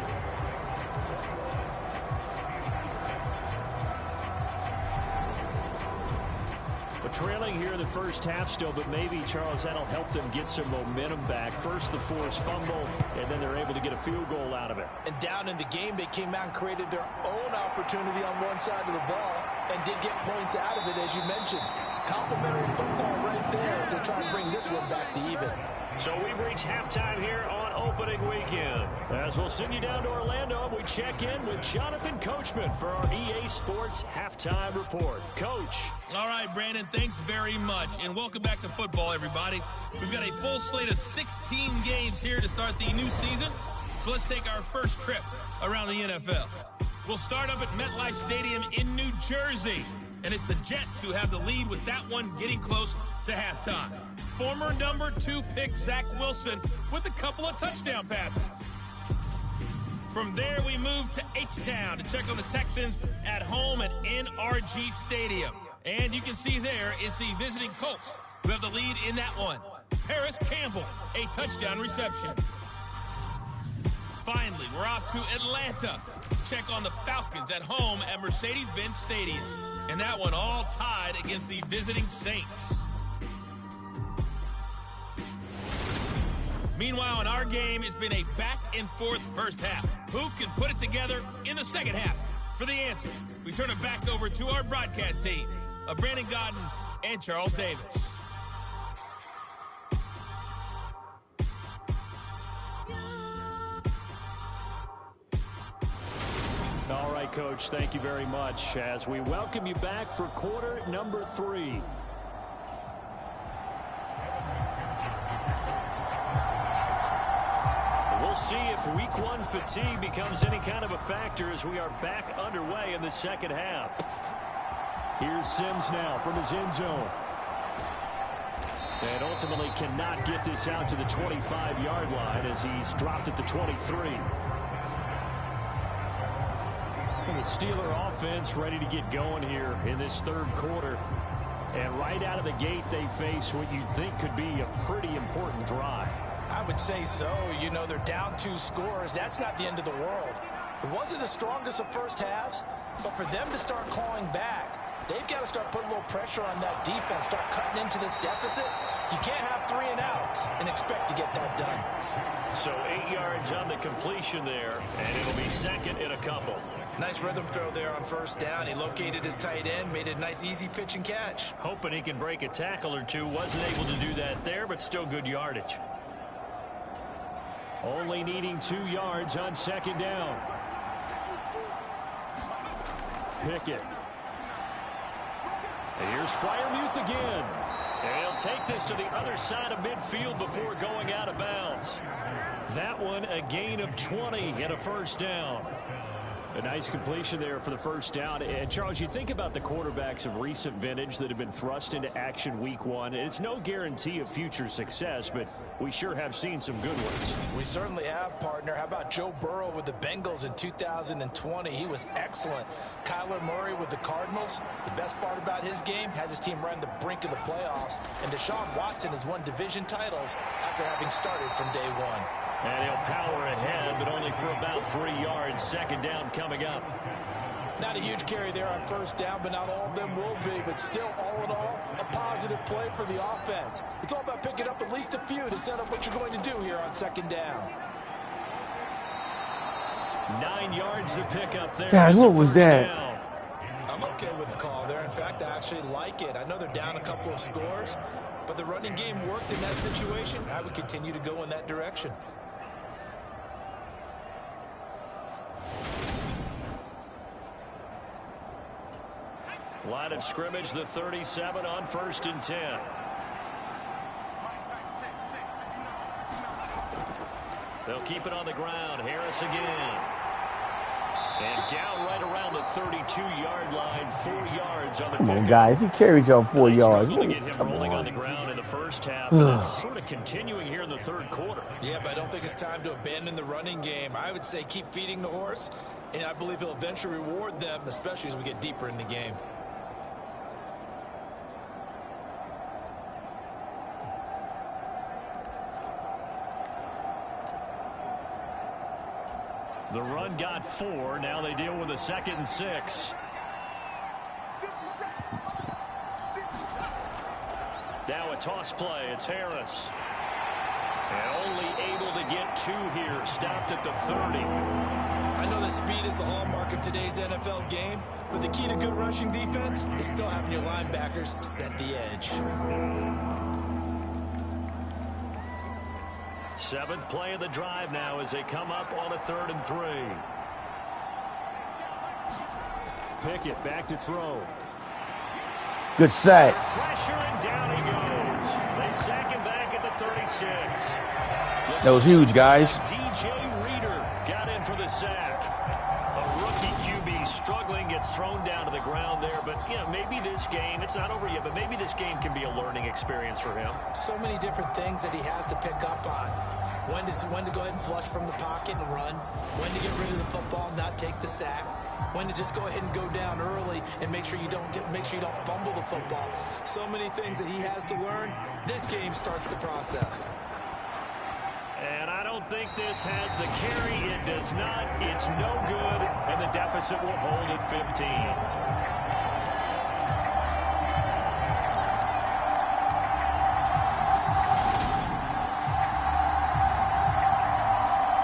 Trailing here in the first half still, but maybe, Charles, that'll help them get some momentum back. First the forced fumble, and then they're able to get a field goal out of it. And down in the game, they came out and created their own opportunity on one side of the ball and did get points out of it, as you mentioned. Complimentary football right there as they try to bring this one back to even. So we've reached halftime here on opening weekend. As we'll send you down to Orlando, and we check in with Jonathan Coachman for our EA Sports Halftime Report. Coach. All right, Brandon, thanks very much. And welcome back to football, everybody. We've got a full slate of 16 games here to start the new season. So let's take our first trip around the NFL. We'll start up at MetLife Stadium in New Jersey. And it's the Jets who have the lead with that one getting close to halftime. Former number 2 pick Zach Wilson with a couple of touchdown passes. From there, we move to H-Town to check on the Texans at home at NRG Stadium. And you can see there is the visiting Colts who have the lead in that one. Paris Campbell, a touchdown reception. Finally, we're off to Atlanta to check on the Falcons at home at Mercedes-Benz Stadium. And that one all tied against the visiting Saints. Meanwhile, in our game, it's been a back-and-forth first half. Who can put it together in the second half? For the answer, we turn it back over to our broadcast team of Brandon Godden and Charles Davis. All right, Coach, thank you very much as we welcome you back for quarter number 3. We'll see if week 1 fatigue becomes any kind of a factor as we are back underway in the second half. Here's Sims now from his end zone. And ultimately cannot get this out to the 25-yard line as he's dropped at the 23. And the Steeler offense ready to get going here in this third quarter. And right out of the gate, they face what you think could be a pretty important drive. I have would say so. You know, they're down 2 scores. That's not the end of the world. It wasn't the strongest of first halves, but for them to start clawing back, they've got to start putting a little pressure on that defense, start cutting into this deficit. You can't have 3 and outs and expect to get that done. So 8 yards on the completion there, and it'll be second in a couple. Nice rhythm throw there on first down. He located his tight end, made it a nice easy pitch and catch. Hoping he can break a tackle or two. Wasn't able to do that there, but still good yardage. Only needing 2 yards on second down. Pickett. And here's Freiermuth again. And he'll take this to the other side of midfield before going out of bounds. That one a gain of 20 and a first down. A nice completion there for the first down. And Charles, you think about the quarterbacks of recent vintage that have been thrust into action week 1. It's no guarantee of future success, but we sure have seen some good ones. We certainly have, partner. How about Joe Burrow with the Bengals in 2020? He was excellent. Kyler Murray with the Cardinals. The best part about his game, has his team right on the brink of the playoffs. And Deshaun Watson has won division titles after having started from day 1. And he'll power ahead, but only for about 3 yards. Second down coming up. Not a huge carry there on first down, but not all of them will be. But still, all in all, a positive play for the offense. It's all about picking up at least a few to set up what you're going to do here on second down. 9 yards to pick up there. Guys, what was that? Down. I'm okay with the call there. In fact, I actually like it. I know they're down a couple of scores, but the running game worked in that situation. I would continue to go in that direction. Line of scrimmage, the 37 on 1st and 10. They'll keep it on the ground. Harris again. And down right around the 32-yard line. 4 yards on the Come on, guys. He carried y'all 4 yards. Struggled to get him rolling on the ground in the first half. And that's sort of continuing here in the third quarter. Yeah, but I don't think it's time to abandon the running game. I would say keep feeding the horse, and I believe he'll eventually reward them, especially as we get deeper in the game. The run got 4. Now they deal with a 2nd and 6. Now a toss play. It's Harris. And only able to get 2 here. Stopped at the 30. I know that speed is the hallmark of today's NFL game, but the key to good rushing defense is still having your linebackers set the edge. 7th play of the drive now as they come up on a 3rd and 3. Pickett back to throw. Good sack. Pressure and down he goes. They sack him back at the 36. That was huge, guys. DJ Reader got in for the sack. A rookie QB struggling, gets thrown down to the ground there. But, you know, maybe this game, it's not over yet, but maybe this game can be a learning experience for him. So many different things that he has to pick up on. When to go ahead and flush from the pocket and run. When to get rid of the football and not take the sack. When to just go ahead and go down early and make sure you don't fumble the football. So many things that he has to learn. This game starts the process. And I don't think this has the carry. It does not. It's no good. And the deficit will hold at 15.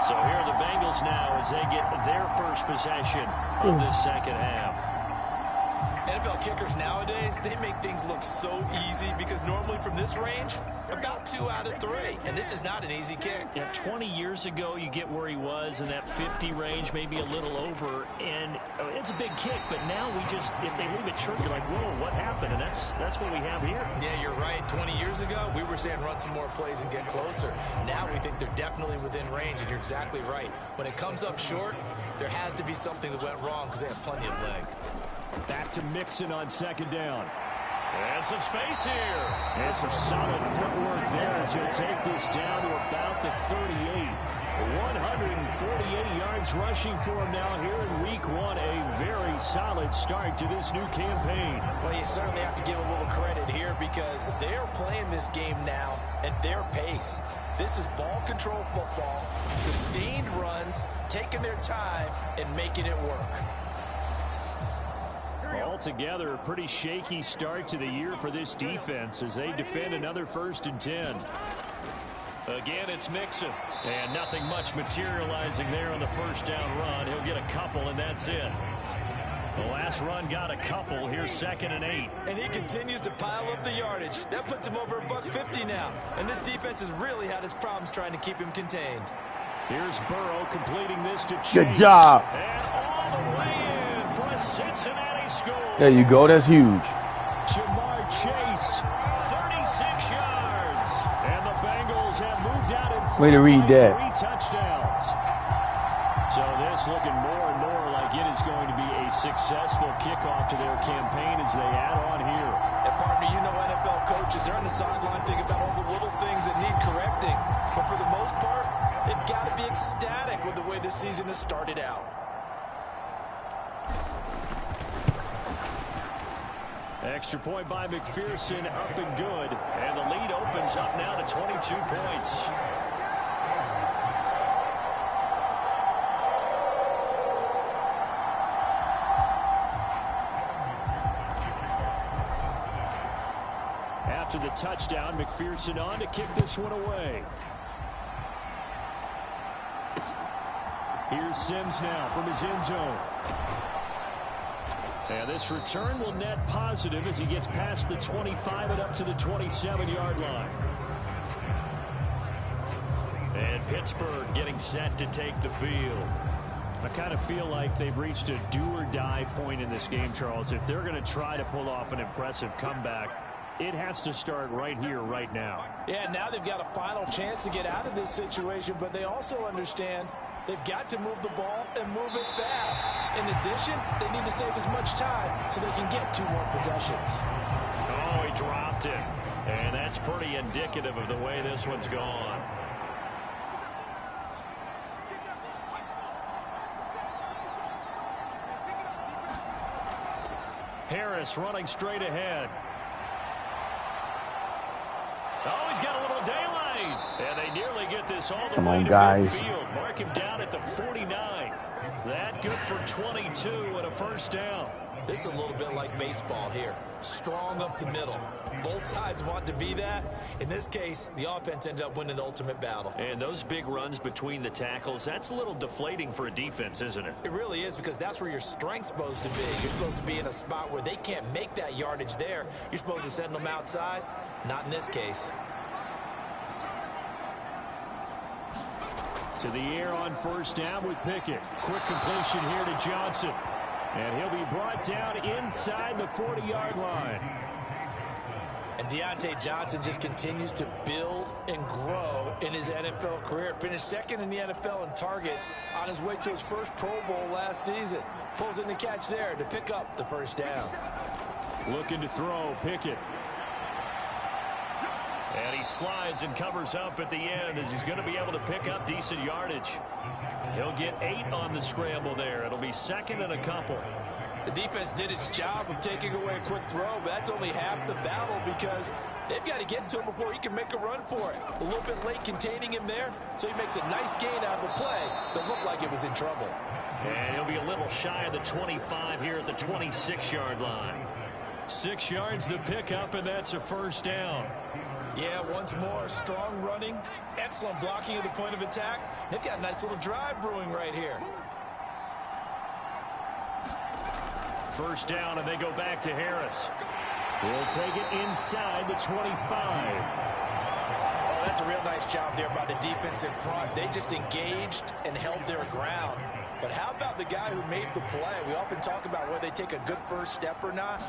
So here are the Bengals now as they get their first possession of this second half. NFL kickers nowadays, they make things look so easy because normally from this range, about 2 out of 3. And this is not an easy kick. Yeah, 20 years ago, you get where he was in that 50 range, maybe a little over. And it's a big kick, but now we just, if they leave it short, you're like, whoa, what happened? And that's what we have here. Yeah, you're right. 20 years ago, we were saying run some more plays and get closer. Now we think they're definitely within range, and you're exactly right. When it comes up short, there has to be something that went wrong because they have plenty of leg. Back to Mixon on second down. And some space here. And some solid footwork there as he'll take this down to about the 38. 148 yards rushing for him now here in week 1. A very a solid start to this new campaign. Well, you certainly have to give a little credit here because they're playing this game now at their pace. This is ball control football, sustained runs, taking their time, and making it work. Altogether, a pretty shaky start to the year for this defense as they defend another 1st and 10. Again, it's Mixon. And nothing much materializing there on the first down run. He'll get a couple, and that's it. The last run got a couple. Here's 2nd and 8. And he continues to pile up the yardage. That puts him over $150 now. And this defense has really had its problems trying to keep him contained. Here's Burrow completing this to Chase. Good job. And all the way in for a Cincinnati score. There you go. That's huge. Jamar Chase, 36 yards. And the Bengals have moved out in front. Way to read that. 3 touchdowns. So this looking more and more like it is going to be a successful kickoff to their campaign as they add on here. And partner, you know NFL coaches, they're on the sideline thinking about all the little things that need correcting. But for the most part, they've got to be ecstatic with the way this season has started out. Extra point by McPherson, up and good. And the lead opens up now to 22 points. After the touchdown, McPherson on to kick this one away. Here's Sims now from his end zone. And this return will net positive as he gets past the 25 and up to the 27-yard line. And Pittsburgh getting set to take the field. I kind of feel like they've reached a do-or-die point in this game, Charles. If they're going to try to pull off an impressive comeback, it has to start right here, right now. Yeah, now they've got a final chance to get out of this situation, but they also understand they've got to move the ball and move it fast. In addition, they need to save as much time so they can get 2 more possessions. Oh, he dropped it. And that's pretty indicative of the way this one's gone. Harris running straight ahead. Oh, he's got a little daylight. And they nearly get this all the way to midfield. Mark him down at the 49. That good for 22 and a first down. This is a little bit like baseball here. Strong up the middle. Both sides want to be that. In this case, the offense ended up winning the ultimate battle. And those big runs between the tackles, that's a little deflating for a defense, isn't it? It really is, because that's where your strength's supposed to be. You're supposed to be in a spot where they can't make that yardage there. You're supposed to send them outside. Not in this case. To the air on first down with Pickett. Quick completion here to Johnson. And he'll be brought down inside the 40-yard line. And Deontay Johnson just continues to build and grow in his NFL career. Finished 2nd in the NFL in targets on his way to his first Pro Bowl last season. Pulls in the catch there to pick up the first down. Looking to throw, Pickett. And he slides and covers up at the end as he's going to be able to pick up decent yardage. He'll get 8 on the scramble there. It'll be 2nd and a couple. The defense did its job of taking away a quick throw, but that's only half the battle because they've got to get to him before he can make a run for it. A little bit late containing him there, so he makes a nice gain out of a play that looked like it was in trouble. And he'll be a little shy of the 25 here at the 26-yard line. 6 yards the pickup, and that's a first down. Yeah, once more, strong running, excellent blocking at the point of attack. They've got a nice little drive brewing right here. First down, and they go back to Harris. He'll take it inside the 25. Oh, that's a real nice job there by the defense in front. They just engaged and held their ground. But how about the guy who made the play? We often talk about whether they take a good first step or not.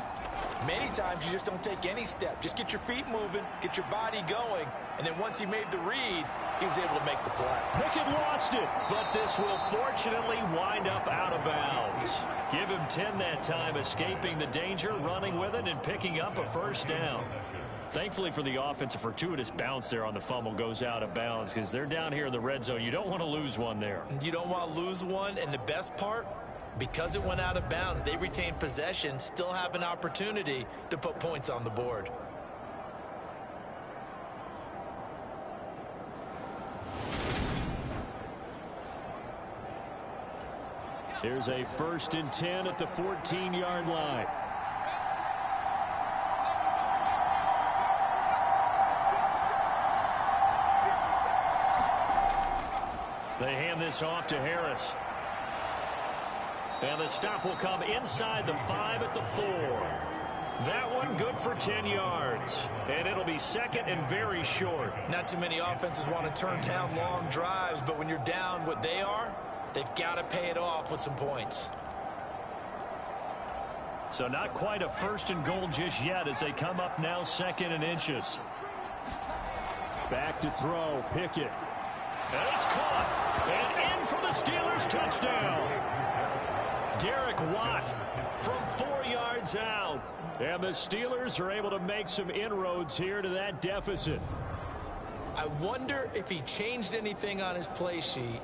Many times you just don't take any step. Just get your feet moving, get your body going, and then once he made the read, he was able to make the play. Pickett lost it, but this will fortunately wind up out of bounds. Give him 10 that time, escaping the danger, running with it, and picking up a first down. Thankfully for the offense, a fortuitous bounce there on the fumble goes out of bounds because they're down here in the red zone. You don't want to lose one there. You don't want to lose one, and the best part, Because it went out of bounds, they retained possession, still have an opportunity to put points on the board. Here's a 1st and 10 at the 14-yard line. They hand this off to Harris. And the stop will come inside the 5 at the 4. That one good for 10 yards. And it'll be 2nd and very short. Not too many offenses want to turn down long drives, but when you're down what they are, they've got to pay it off with some points. So not quite a 1st and goal just yet as they come up now 2nd and inches. Back to throw, Pickett. And it's caught. And in for the Steelers touchdown. Derek Watt from 4 yards out. And the Steelers are able to make some inroads here to that deficit. I wonder if he changed anything on his play sheet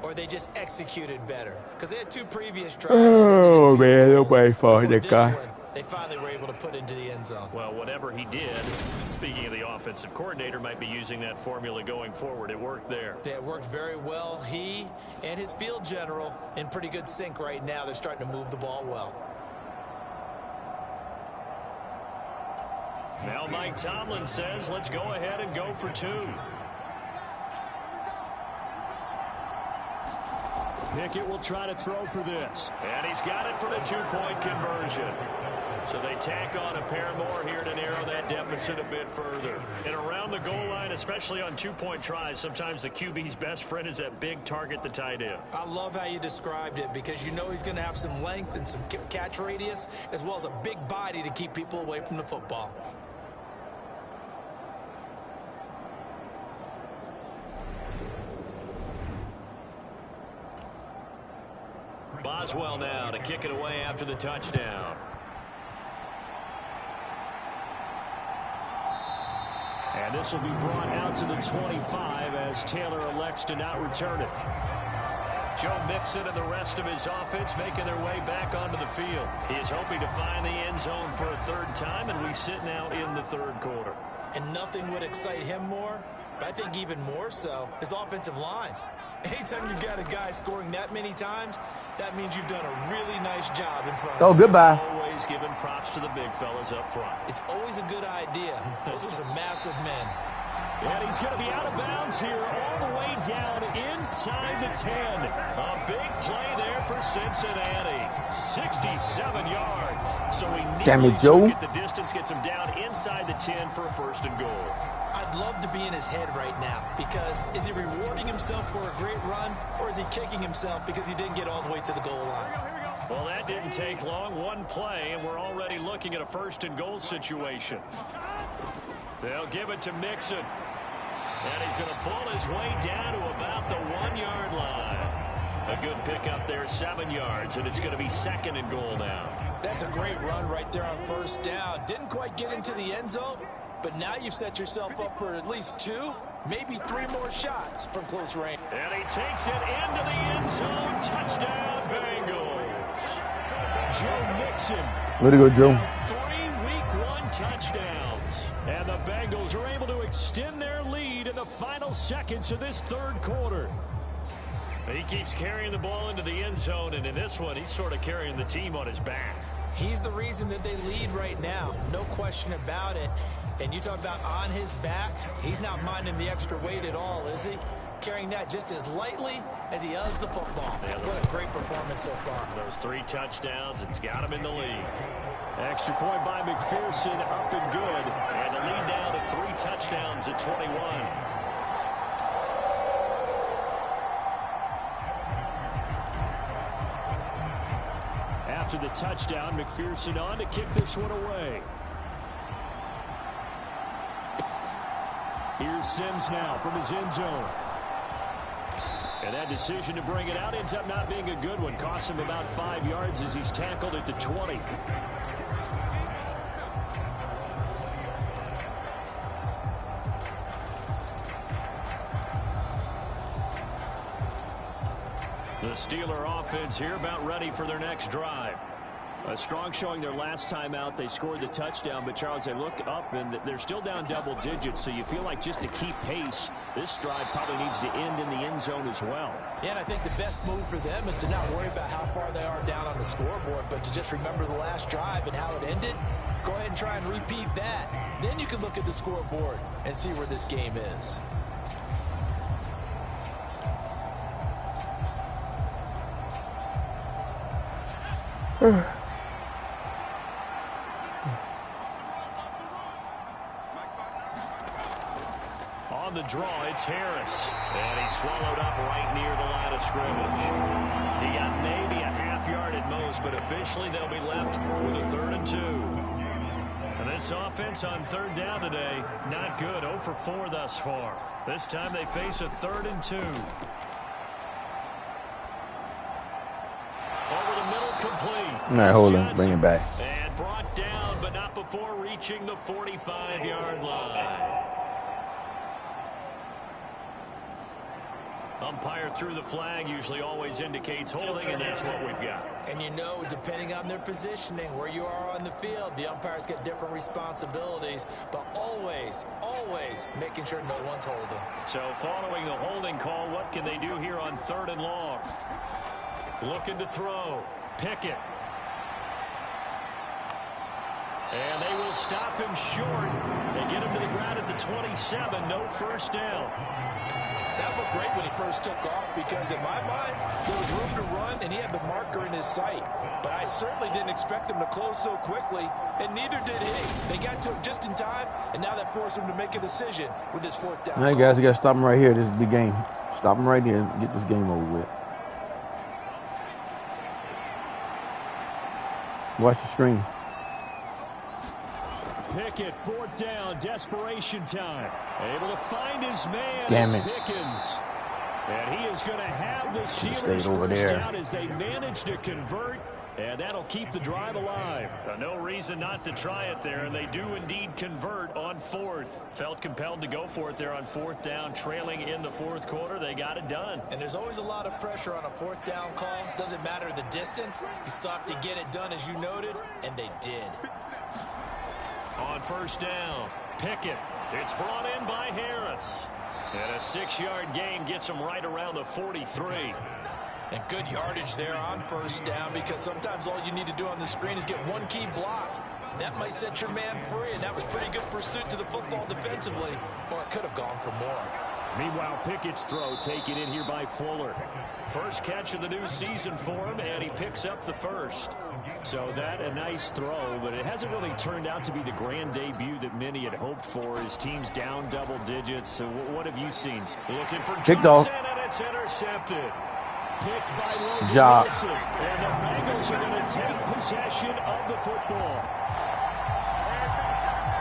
or they just executed better. Because they had 2 previous drives. Oh, man, nobody for that guy. They finally were able to put into the end zone. Well, whatever he did, speaking of the offensive coordinator, might be using that formula going forward. It worked there. Yeah, it worked very well. He and his field general in pretty good sync right now. They're starting to move the ball well. Now Mike Tomlin says, let's go ahead and go for 2. Pickett will try to throw for this. And he's got it for the 2-point conversion. So they tack on a pair more here to narrow that deficit a bit further. And around the goal line, especially on 2-point tries, sometimes the QB's best friend is that big target, the tight end. I love how you described it because you know he's going to have some length and some catch radius as well as a big body to keep people away from the football. Boswell now to kick it away after the touchdown. And this will be brought out to the 25 as Taylor elects to not return it. Joe Mixon and the rest of his offense making their way back onto the field. He is hoping to find the end zone for a 3rd time, and we sit now in the 3rd quarter. And nothing would excite him more, but I think even more so, his offensive line. Anytime you've got a guy scoring that many times, that means you've done a really nice job in front of him. Oh, goodbye. Always giving props to the big fellas up front. It's always a good idea. Those are some massive men. And he's going to be out of bounds here all the way down inside the 10. A big play there for Cincinnati. 67 yards. So he nearly took it the distance, gets him down inside the 10 for a 1st and goal. I'd love to be in his head right now because is he rewarding himself for a great run or is he kicking himself because he didn't get all the way to the goal line? Well, that didn't take long. One play, and we're already looking at a 1st and goal situation. They'll give it to Mixon. And he's going to pull his way down to about the 1-yard line. A good pickup there, 7 yards, and it's going to be 2nd and goal now. That's a great run right there on 1st down. Didn't quite get into the end zone, but now you've set yourself up for at least 2, maybe 3 more shots from close range. And he takes it into the end zone. Touchdown, Bengals. Joe Mixon. Way to go, Joe. 3 Week 1 touchdowns. And the Bengals are able to extend their lead in the final seconds of this 3rd quarter. He keeps carrying the ball into the end zone, and in this one, he's sort of carrying the team on his back. He's the reason that they lead right now. No question about it. And you talk about on his back, he's not minding the extra weight at all, is he? Carrying that just as lightly as he does the football. What a great performance so far. Those 3 touchdowns, it's got him in the lead. Extra point by McPherson, up and good. And the lead down to 3 touchdowns at 21. After the touchdown, McPherson on to kick this one away. Here's Sims now from his end zone. And that decision to bring it out ends up not being a good one. Costs him about 5 yards as he's tackled at the 20. The The Steeler offense here about ready for their next drive. A strong showing their last time out. They scored the touchdown, but Charles, they look up and they're still down double digits, so you feel like just to keep pace, this drive probably needs to end in the end zone as well. Yeah, and I think the best move for them is to not worry about how far they are down on the scoreboard, but to just remember the last drive and how it ended. Go ahead and try and repeat that. Then you can look at the scoreboard and see where this game is. On the draw, it's Harris. And he's swallowed up right near the line of scrimmage. He got maybe a half yard at most, but officially they'll be left with a 3rd and 2. And this offense on 3rd down today, not good. 0 for 4 thus far. This time they face a 3rd and 2. Over the middle, complete. All right, hold on. Bring it back. And brought down, but not before reaching the 45-yard line. Umpire threw the flag, usually always indicates holding, and that's what we've got. And you know, depending on their positioning, where you are on the field, the umpires get different responsibilities, but always, always making sure no one's holding. So following the holding call, what can they do here on 3rd and long? Looking to throw. Pickett. And they will stop him short. They get him to the ground at the 27. No first down. That looked great when he first took off because, in my mind, there was room to run, and he had the marker in his sight. But I certainly didn't expect him to close so quickly, and neither did he. They got to him just in time, and now that forced him to make a decision with his 4th down. All right, guys, we got to stop him right here. This is the game. Stop him right here and get this game over with. Watch the screen. Pickett, 4th down, desperation time. Able to find his man. Damn it. Pickens. And he is going to have the Steelers first down as they manage to convert. And that'll keep the drive alive. No reason not to try it there, and they do indeed convert on 4th. Felt compelled to go for it there on 4th down, trailing in the 4th quarter. They got it done. And there's always a lot of pressure on a 4th down call. Doesn't matter the distance. You still have to get it done, as you noted, and they did. On 1st down, Pickett. It's brought in by Harris. And a 6-yard gain gets him right around the 43. And good yardage there on 1st down, because sometimes all you need to do on the screen is get one key block. That might set your man free, and that was pretty good pursuit to the football defensively, or it could have gone for more. Meanwhile, Pickett's throw taken in here by Fuller. First catch of the new season for him, and he picks up the 1st. So that a nice throw, but it hasn't really turned out to be the grand debut that many had hoped for. His team's down double digits. So what have you seen? Looking for Johnson, and it's intercepted. Picked by Logan Wilson. And the Bengals are going to take possession of the football.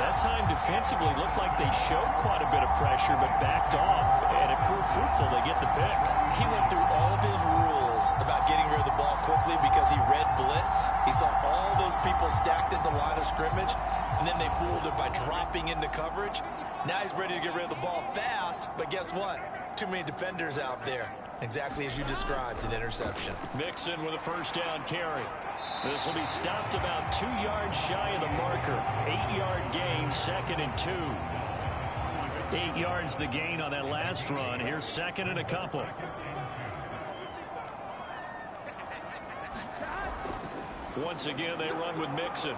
That time defensively looked like they showed quite a bit of pressure, but backed off, and it proved fruitful. They get the pick. He went through all of his rules about getting rid of the ball quickly because he read blitz. He saw all those people stacked at the line of scrimmage, and then they fooled him by dropping into coverage. Now he's ready to get rid of the ball fast, but guess what? Too many defenders out there. Exactly as you described, an interception. Mixon with a 1st down carry. This will be stopped about 2 yards shy of the marker. 8-yard gain, 2nd and 2. 8 yards the gain on that last run. Here's 2nd and a couple. Once again, they run with Mixon.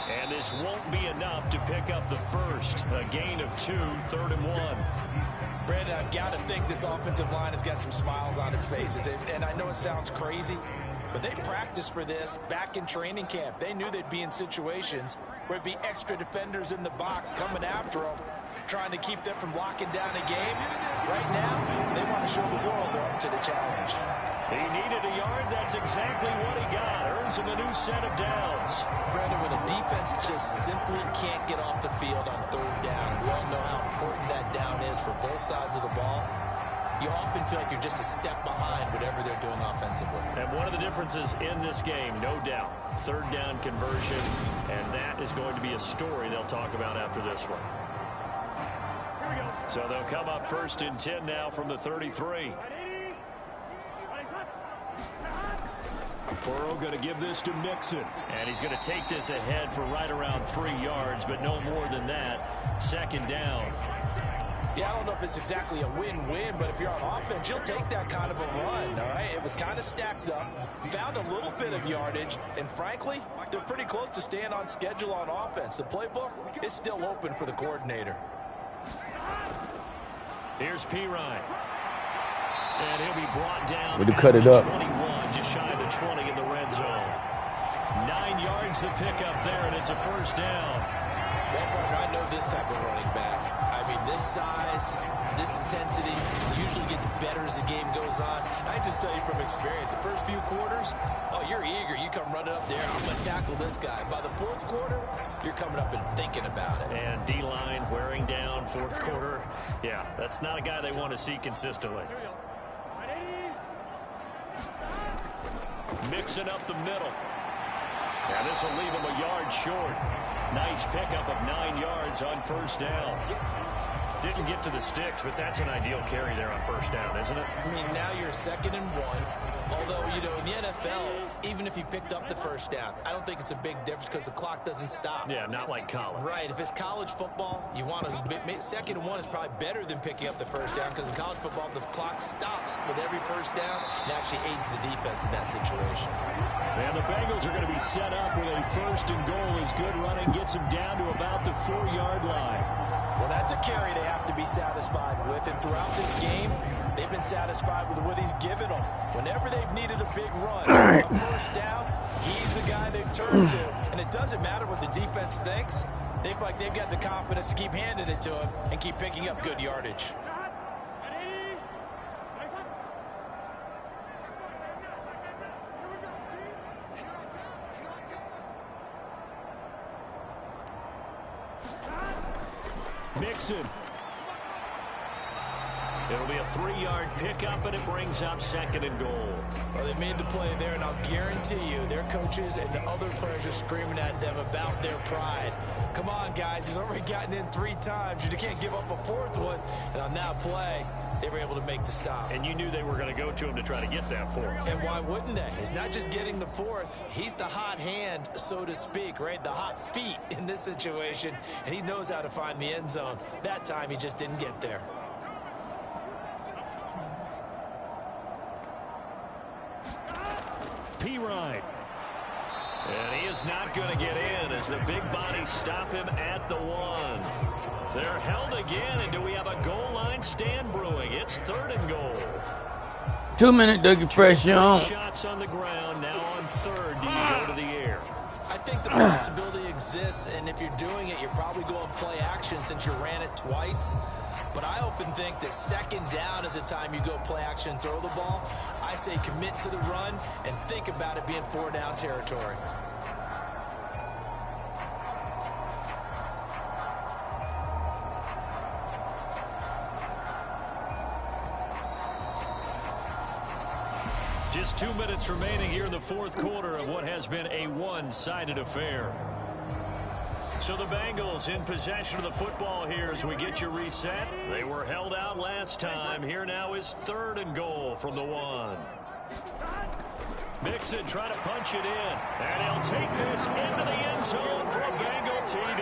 And this won't be enough to pick up the 1st. A gain of 2, 3rd and 1. Brandon, I've got to think this offensive line has got some smiles on its faces. And I know it sounds crazy, but they practiced for this back in training camp. They knew they'd be in situations where it'd be extra defenders in the box coming after them, trying to keep them from locking down a game. Right now, they want to show the world they're up to the challenge. He needed a yard. That's exactly what he got. Earns him a new set of downs. Brandon, when a defense just simply can't get off the field on 3rd down, we all know how important that down is for both sides of the ball. You often feel like you're just a step behind whatever they're doing offensively. And one of the differences in this game, no doubt, 3rd down conversion, and that is going to be a story they'll talk about after this one. Here we go. So they'll come up 1st and 10 now from the 33. Burrow going to give this to Mixon. And he's going to take this ahead for right around 3 yards, but no more than that. Second down. Yeah, I don't know if it's exactly a win-win, but if you're on offense, you'll take that kind of a run, all right? It was kind of stacked up, found a little bit of yardage, and frankly, they're pretty close to staying on schedule on offense. The playbook is still open for the coordinator. Here's Pirine. And he'll be brought down. Way to cut it up. 21, just shy of the 20 in the red zone. 9 yards to pick up there, and it's a first down. Well, partner, I know this type of running back. I mean, this size, this intensity usually gets better as the game goes on. And I just tell you from experience, the first few quarters, oh, you're eager. You come running up there, I'm going to tackle this guy. By the fourth quarter, you're coming up and thinking about it. And D-line wearing down fourth quarter. Yeah, that's not a guy they want to see consistently. Mixing up the middle. Now this will leave him a yard short. Nice pickup of 9 yards on first down. Didn't get to the sticks, but that's an ideal carry there on first down, isn't it? I mean, now you're 2nd and 1. Although, you know, in the NFL, even if you picked up the first down, I don't think it's a big difference because the clock doesn't stop. Yeah, not like college. Right. If it's college football, you want to 2nd and 1 is probably better than picking up the first down because in college football, the clock stops with every first down and actually aids the defense in that situation. And the Bengals are going to be set up with a 1st and goal as good running gets them down to about the 4-yard line. Well, that's a carry they have to be satisfied with. And throughout this game, they've been satisfied with what he's given them. Whenever they've needed a big run, a first down, he's the guy they've turned to. And it doesn't matter what the defense thinks. They feel like they've got the confidence to keep handing it to him and keep picking up good yardage. Mixon. It'll be a 3-yard pickup, and it brings up 2nd and goal. Well, they made the play there, and I'll guarantee you their coaches and the other players are screaming at them about their pride. Come on, guys. He's already gotten in 3 times. You can't give up a 4th one. And on that play, they were able to make the stop. And you knew they were going to go to him to try to get that 4th. And why wouldn't they? It's not just getting the 4th. He's the hot hand, so to speak, right? The hot feet in this situation. And he knows how to find the end zone. That time, he just didn't get there. Pirine. And he is not going to get in as the big bodies stop him at the 1. They're held again, and do we have a goal line stand brewing? It's 3rd and goal. 2-minute Dougie Fresh, young. Shots on the ground, now on 3rd. Do you go to the air? I think the possibility exists, and if you're doing it, you're probably going play action since you ran it twice. But I often think that 2nd down is the time you go play action and throw the ball. I say commit to the run and think about it being 4-down territory. Just 2 minutes remaining here in the 4th quarter of what has been a one-sided affair. So the Bengals in possession of the football here as we get you reset. They were held out last time. Here now is 3rd and goal from the 1. Mixon trying to punch it in. And he'll take this into the end zone for a Bengal TD.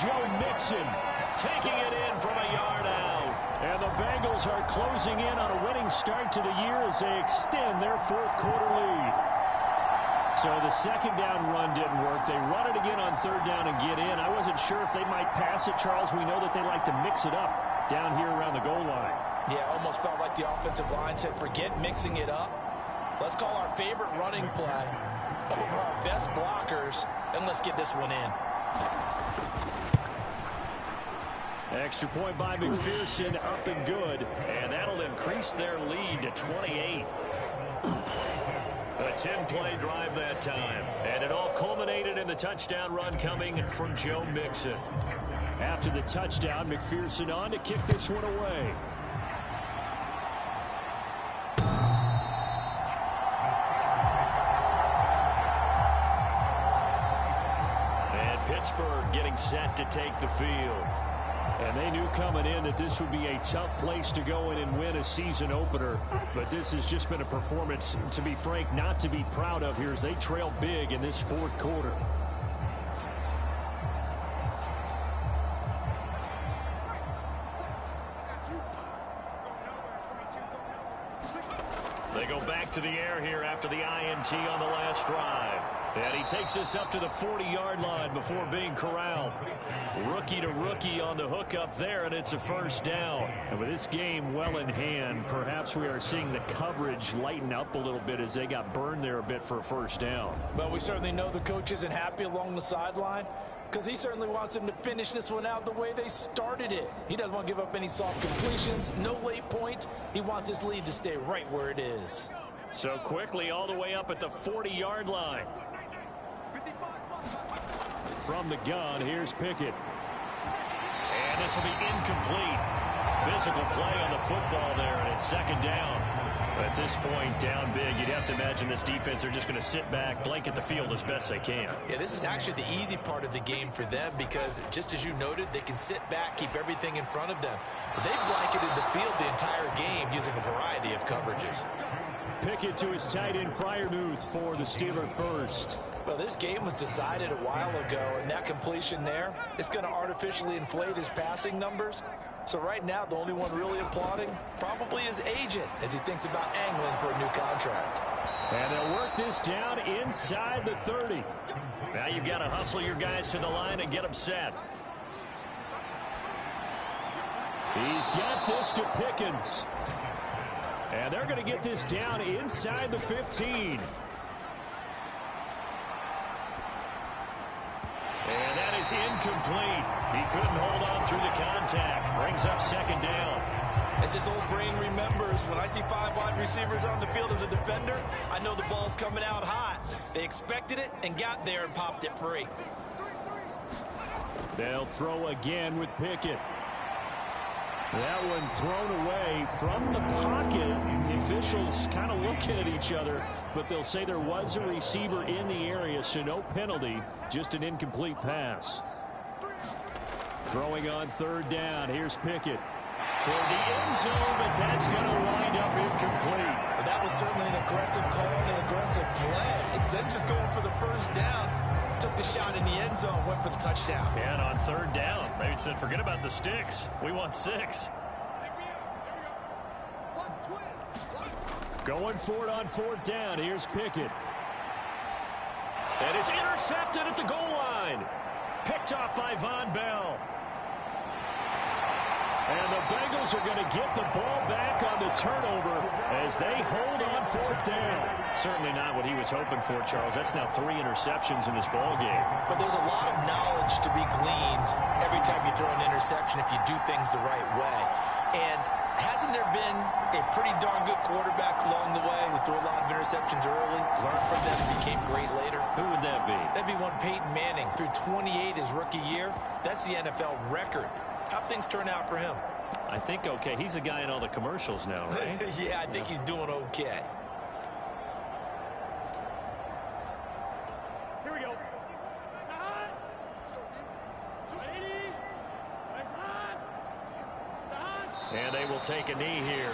Joe Mixon taking it in from a yard out. And the Bengals are closing in on a winning start to the year as they extend their 4th quarter lead. So the 2nd down run didn't work. They run it again on 3rd down and get in. I wasn't sure if they might pass it, Charles. We know that they like to mix it up down here around the goal line. Yeah, almost felt like the offensive line said, forget mixing it up. Let's call our favorite running play over our best blockers, and let's get this one in. Extra point by McPherson, up and good. And that'll increase their lead to 28. A 10-play drive that time. And it all culminated in the touchdown run coming from Joe Mixon. After the touchdown, McPherson on to kick this one away. And Pittsburgh getting set to take the field. And they knew coming in that this would be a tough place to go in and win a season opener. But this has just been a performance, to be frank, not to be proud of here as they trail big in this fourth quarter. They go back to the air here after the INT on the last drive. And he takes us up to the 40-yard line before being corralled. Rookie to rookie on the hook up there, and it's a first down. And with this game well in hand, perhaps we are seeing the coverage lighten up a little bit as they got burned there a bit for a first down. But we certainly know the coach isn't happy along the sideline, because he certainly wants them to finish this one out the way they started it. He doesn't want to give up any soft completions, no late points. He wants his lead to stay right where it is. So quickly all the way up at the 40-yard line. From the gun, here's Pickett. And this will be incomplete. Physical play on the football there, and it's second down. At this point, down big, you'd have to imagine this defense are just going to sit back, blanket the field as best they can. Yeah, this is actually the easy part of the game for them because, just as you noted, they can sit back, keep everything in front of them. But they've blanketed the field the entire game using a variety of coverages. Pickett to his tight end, Freiermuth, for the Steeler first. Well, this game was decided a while ago, and that completion there is going to artificially inflate his passing numbers. So right now, the only one really applauding probably his agent as he thinks about angling for a new contract. And they'll work this down inside the 30. Now you've got to hustle your guys to the line and get them set. He's got this to Pickens. And they're going to get this down inside the 15. And that is incomplete. He couldn't hold on through the contact. Brings up second down. As his old brain remembers, when I see 5 wide receivers on the field as a defender, I know the ball's coming out hot. They expected it and got there and popped it free. They'll throw again with Pickett. That one thrown away from the pocket. The officials kind of looking at each other, but they'll say there was a receiver in the area, so no penalty, just an incomplete pass. Throwing on third down. Here's Pickett. Toward the end zone, but that's going to wind up incomplete. But that was certainly an aggressive call and an aggressive play. Instead of just going for the first down, took the shot in the end zone, went for the touchdown. And on third down, maybe said, forget about the sticks. We want 6. Going for it on fourth down. Here's Pickett. And it's intercepted at the goal line. Picked off by Von Bell. And the Bengals are going to get the ball back on the turnover as they hold on fourth down. Certainly not what he was hoping for, Charles. That's now 3 interceptions in this ball game. But there's a lot of knowledge to be gleaned every time you throw an interception if you do things the right way. And hasn't there been a pretty darn good quarterback along the way who threw a lot of interceptions early, learned from them, and became great later? Who would that be? That'd be one Peyton Manning. Threw 28 his rookie year. That's the NFL record. How'd things turn out for him? I think okay. He's a guy in all the commercials now, right? Yeah, I think he's doing okay. Here we go. And they will take a knee here.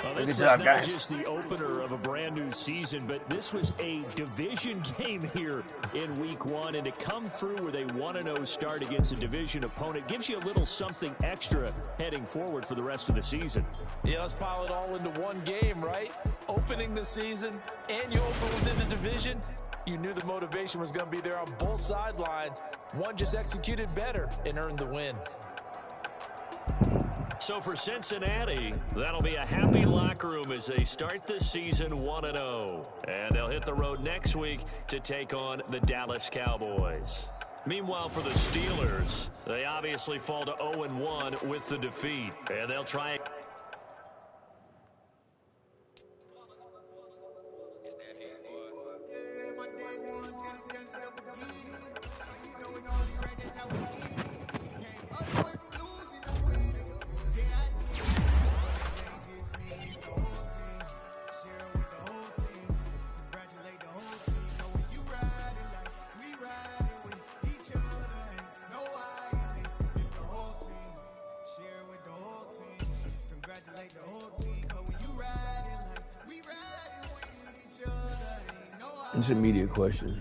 Well, this was not just the opener of a brand new season, but this was a division game here in week 1. And to come through with a 1-0 start against a division opponent gives you a little something extra heading forward for the rest of the season. Yeah, let's pile it all into one game, right? Opening the season, and you open within the division. You knew the motivation was going to be there on both sidelines. One just executed better and earned the win. So for Cincinnati, that'll be a happy locker room as they start the season 1-0. And they'll hit the road next week to take on the Dallas Cowboys. Meanwhile, for the Steelers, they obviously fall to 0-1 with the defeat. And they'll try it. It's a media question.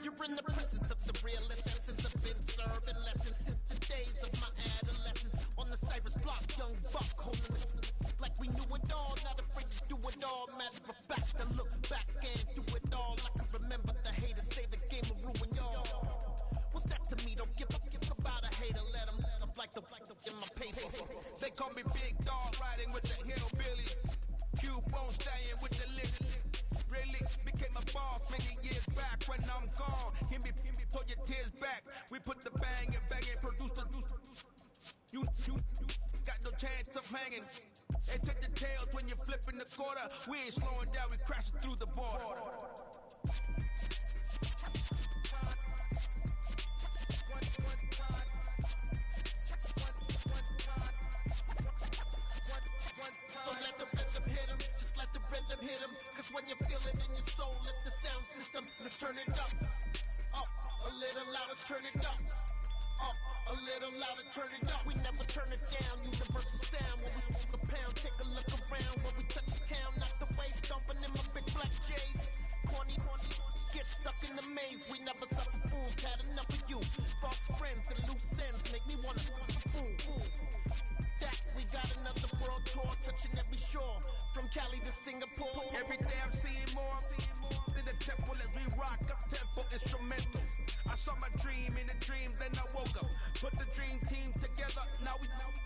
You're in the presence of the realest essence. I've been serving lessons since the days of my adolescence. On the Cyrus block, young buck holding it like we knew it all. Not afraid to do it all. Matter of fact, I look back and do it all. I can remember the haters say the game will ruin y'all. What's that to me? Don't give about a hater. Let them like the in my paper. They call me Big Dog, riding with the hillbilly. Q-Bone staying with the lift. Really became a boss many years back when I'm gone. Give me, pull your tears back. We put the bang and produce the. You got no chance of hanging. They take the tails when you're flipping the quarter. We ain't slowing down, we crashing through the border. So let the rhythm hit him, just let the rhythm hit him. Cause when you feel it in your soul, lift the sound system. Let's turn it up, a little louder, turn it up. A little louder, turn it up. We never turn it down. Universal sound when we move the pound. Take a look around when we touch the town. Knock the waist, stomping in my big black J's. Corny, get stuck in the maze. We never suffer fools. Had enough of you. False friends and loose ends make me wanna fool. That we got another world tour, touching every shore, from Cali to Singapore. Every day I'm seeing more in the temple as we rock up tempo instrumentals. I saw my dream in a dream, then I woke up. Put the dream team together, now we one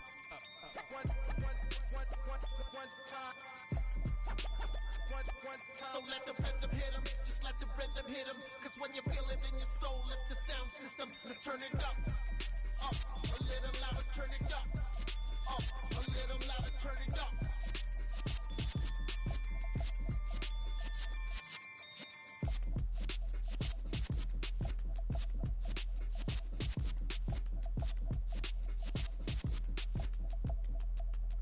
time. So let the rhythm hit him, just let the rhythm hit him. Cause when you feel it in your soul, lift the sound system. Let's turn it up, a little louder, turn it up. A little louder, turn it up.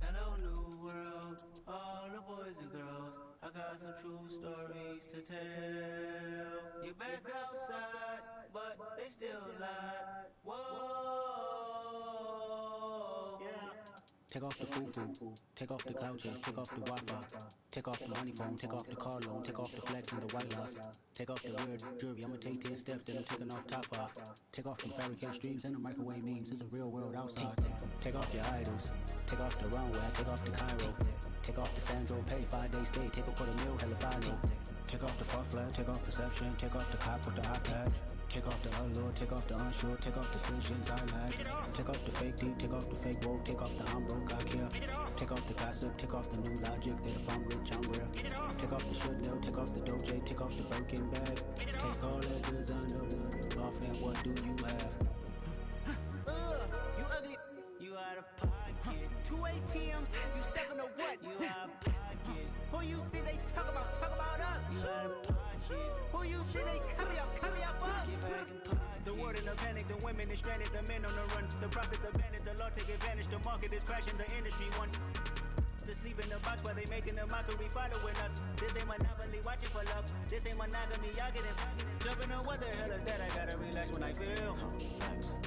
Hello, new world, all the boys and girls. I got some true stories to tell. You're back outside, but they still lie. Whoa. Take off the foo-foo, take off the cloud chase, take off the Wi-Fi, take off the money phone, take off the car loan, take off the flex and the white loss, take off the weird jewelry, I'ma take 10 steps, then I'm taking off top off, take off the fabricate streams and the microwave memes, it's a real world outside, take off your idols, take off the runway, take off the Cairo, take off the Sandro pay, 5 days stay, take off for the meal, hella final, Take off the false flag, take off perception, take off the cop with the eye patch. Take off the allure, take off the unsure, take off decisions I lack. Take off the fake deep, take off the fake woke, take off the I'm broke, I care. Take off the gossip, take off the new logic that if I'm rich, I'm real. Take off the should know, take off the doje, take off the Birkin bag. Take all that designer off and what do you have? You ugly, you out of pocket. 2 ATMs, you stepping to what? You out of pocket. Who you think they talk about us? You out of pocket. Who you think they carry out for us? The world in a panic, the women is stranded, the men on the run. The profits abandoned, the law take advantage, the market is crashing, the industry wants to sleep in the box while they making a mockery following us. This ain't monopoly, watching for love. This ain't monogamy, y'all getting jumping on what the hell is that? I gotta relax when I feel.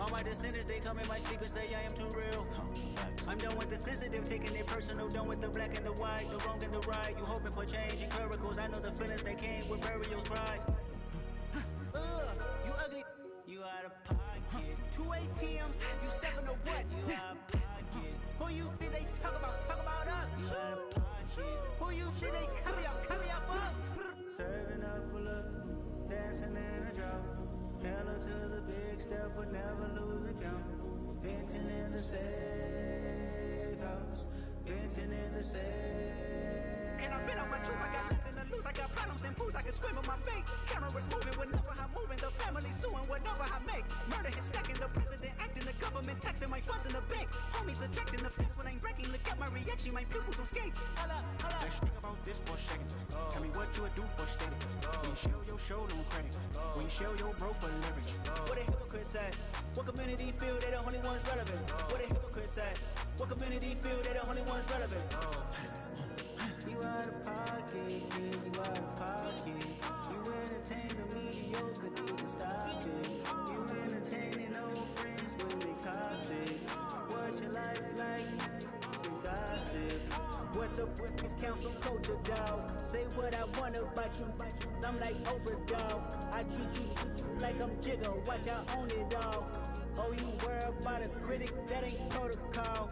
All my descendants, they come in my sleep and say I am too real. I'm done with the sensitive, taking it personal, done with the black and the white, the wrong and the right. You hoping for change and miracles, I know the feelings that came with burial cries. You ugly, you out of pocket. 2 ATMs, you stepping to what? You out of pocket. Who you think they talk about us? You out of pocket. Who you think they carry out for us? Serving up, pull up, dancing in a drop. Hello to the big step, but never lose a count. Venting in the safe house, venting in the safe. Can I vent on my truth? I got nothing to lose. I got problems and booze. I can swim in my fate. Cameras moving whenever I'm moving. The family suing whatever I make. Murder is stacking. The president acting. The government taxing my funds in the bank. Homies ejecting the fence when I'm breaking. Look at my reaction. My pupils on skates. Hold up. Let's think about this for a second. Tell me what you would do for steady. When you show your shoulder credit. When you show your bro for leverage. What a hypocrite said. What community feel they the only ones relevant? What a hypocrite said. What community feel they the only ones relevant? You out of pocket, yeah, you out of pocket. You entertain the mediocre, need to stop it. You entertaining old friends when they toxic. What your life like? You gossip. What the is council culture, dog? Say what I want about you. I'm like Oprah, dog. I treat you like I'm Jigga. Watch I own it all. Oh, you worry about a critic? That ain't protocol.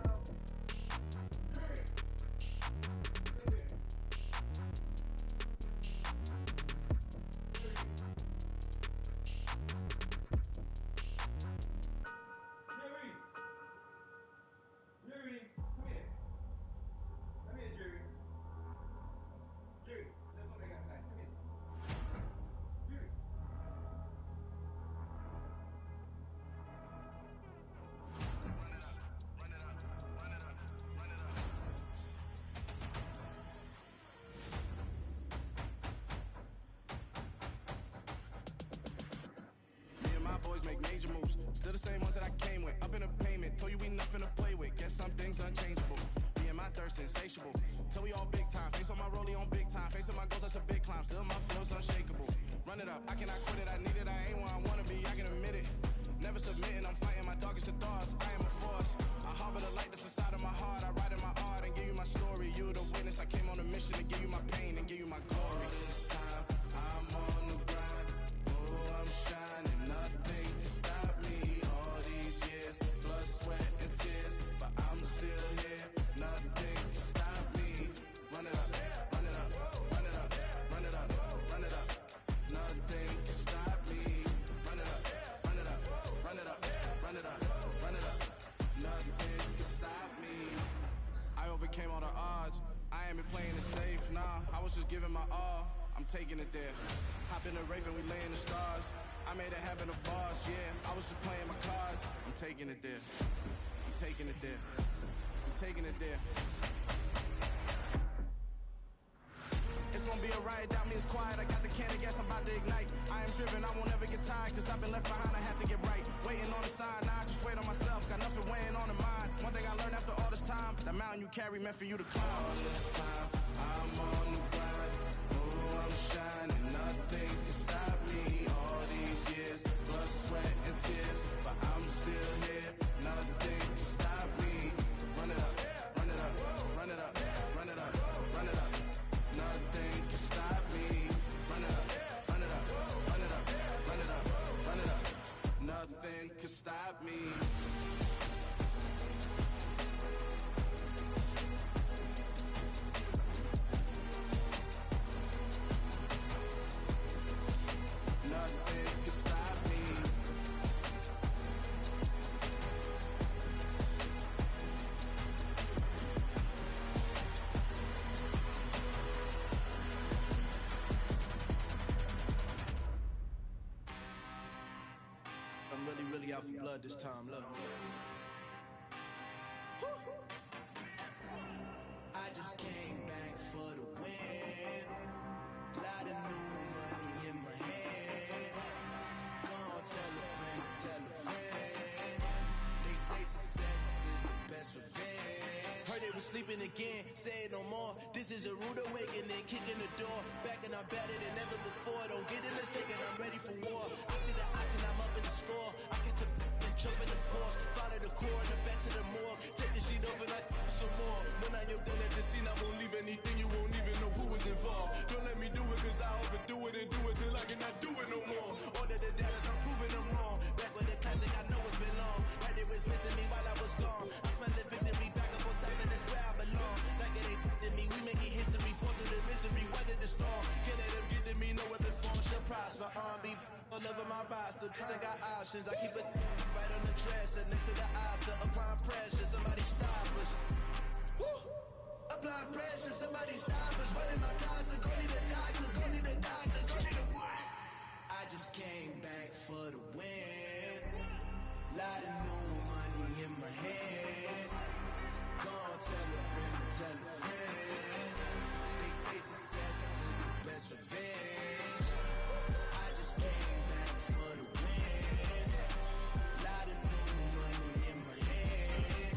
Boys make major moves, still the same ones that I came with. Up in a payment, told you we nothing to play with. Guess some things unchangeable. Me and my thirst insatiable. Till we all big time. Face on my rollie on big time. Facing my goals, that's a big climb. Still my flow's unshakable. Run it up, I cannot quit it. I need it, I ain't where I wanna be. I can admit it. Never submitting, I'm fighting my darkest of thoughts. I am a force. I harbor the light that's inside of my heart. I write in my art and give you my story. You the witness. I came on a mission to give you my pain and give you my glory. This time, I'm on the grind. Oh, I'm shining. Nothing can stop me. All these years, blood, sweat, and tears, but I'm still here. Nothing can stop me. Run it up, run it up, run it up, run it up, run it up. Nothing can stop me. Run it up, run it up, run it up, run it up, run it up. Nothing can stop me. I overcame all the odds. I ain't been playing it safe, nah. I was just giving my all. I'm taking it there. Hop in the Raven, we lay in the stars. I made it happen, a boss, yeah. I was just playing my cards. I'm taking it there. I'm taking it there. I'm taking it there. It's gonna be a riot, doubt me it's quiet. I got the can of gas, I'm about to ignite. I am driven, I won't ever get tired, cause I've been left behind, I have to get right. Waiting on the sign, now I just wait on myself. Got nothing weighing on the mind. One thing I learned after all this time, the mountain you carry meant for you to climb. All this time, I'm on the grind. Oh, I'm shining, nothing can stop me. All these years, blood, sweat, and tears, but I'm still here. Nothing can stop me. Run it up, run it up, run it up, run it up, run it up. Nothing can stop me. Run it up, run it up, run it up, run it up, run it up. Nothing can stop me. blood this time, look. I just came back for the win. Lot of new money in my hand. Go on, tell a friend to tell a friend. They say success is the best revenge. Heard they was sleeping again, say it no more. This is a rude awakening, kicking the door. Back and I'm better than ever before. Don't get it mistaken, I'm ready for war. I see the option, I'm up in the score. I catch a and jump in the course. Follow the core and the back to the morgue. Take the sheet off and I some more. When I am done at the scene, I won't leave anything. You won't even know who was involved. Don't let me do it, cause I overdo it and do it till I cannot do it no more. All of the doubters, I'm proving them wrong. Back with the classic, I know it's been long. Right, they was missing me while I was gone. I smell the victory, back up on time, and it's where I belong. Like it ain't to me, we making history. Fall through the misery, weather the storm. Can't let them get to me, no weapon form shall prosper. R&B all over my roster. I got options, I keep it right on the dresser. Next to the Oscar, applying pressure. Somebody stop us. Woo! Applying pressure, somebody stop us. Running my closet, go need a doctor, go need a doctor, go need a what? I just came back for the win. Lot of new money in my hand. Go on, tell a friend to tell a friend. They say success is the best revenge. I just came back for the win. Lot of new money in my hand.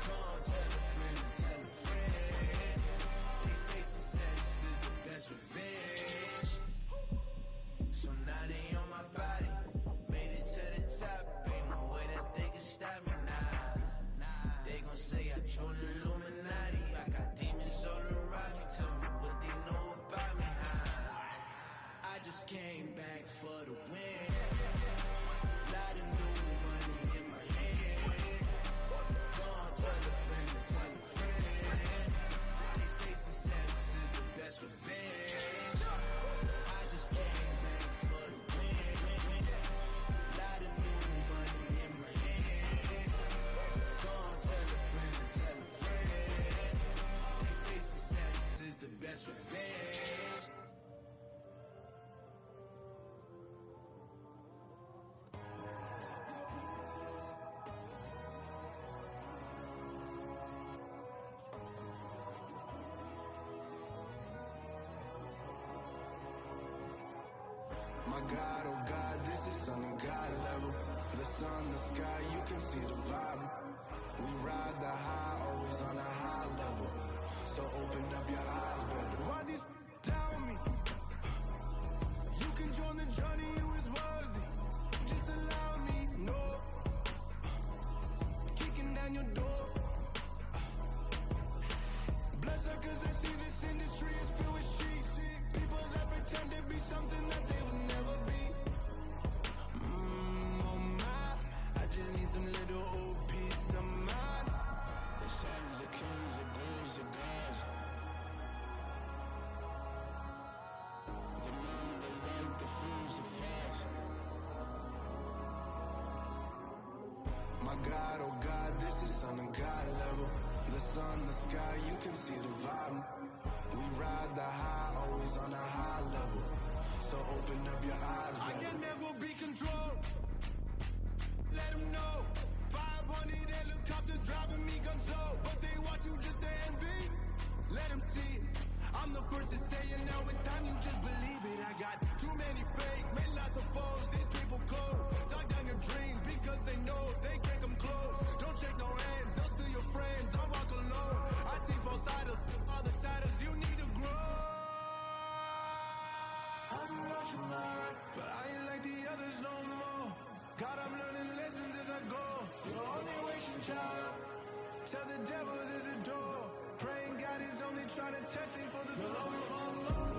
Go on, tell a friend to tell a friend. They say success is the best revenge. So now they on my body. Made it to the top. Ain't no way that they can stop me now. They gon' say I joined the Illuminati. I got demons all around me. Tell me what they know about me, huh? I just came back for the win. Lot of new money in my hand. Go on, tell a friend to tell a friend. They say success is the best revenge. I just came back for the win. Lot of new money in my hand. Go on, tell a friend to tell a friend. They say success is the best revenge. My God, oh God, this is on a God level. The sun, the sky, you can see the vibe. We ride the high, always on a high level. So open up your eyes, better. Why these tell me? You can join the journey, you is worthy. Just allow me, no. Kicking down your door. Bloodsuckers, I see this industry is filled with sheep. People that pretend to be something that they will never be. Oh my, I just need some little old peace of mind. The sons, the kings, the ghouls, the gods. The men, the right, the fools, the facts. My God, oh God, this is on a God level. The sun, the sky, you can see the vibe. We ride the high, always on a high level. So open up your eyes, baby. I can never be controlled. Let them know. 500 helicopters driving me gonzo. But they want you just to envy. Let them see it. I'm the first to say it, now it's time you just believe it. I got too many fakes, made lots of foes. These people cold. Talk down your dreams because they know they can't come close. Don't shake no hands, they'll steal your friends. I walk alone. I see both sides, all the siders, you need to grow. I be lost your mind, but I ain't like the others no more. God, I'm learning lessons as I go. You're only wasting time. Tell the devil there's a door. Praying God is only trying to test me for the glory of Allah.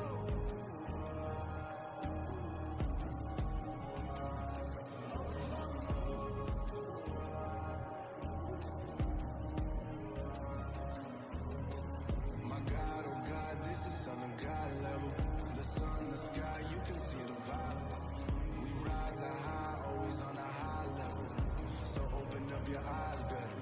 My God, oh God, this is on a God level. The sun, the sky, you can see the vibe. We ride the high, always on a high level. So open up your eyes, better.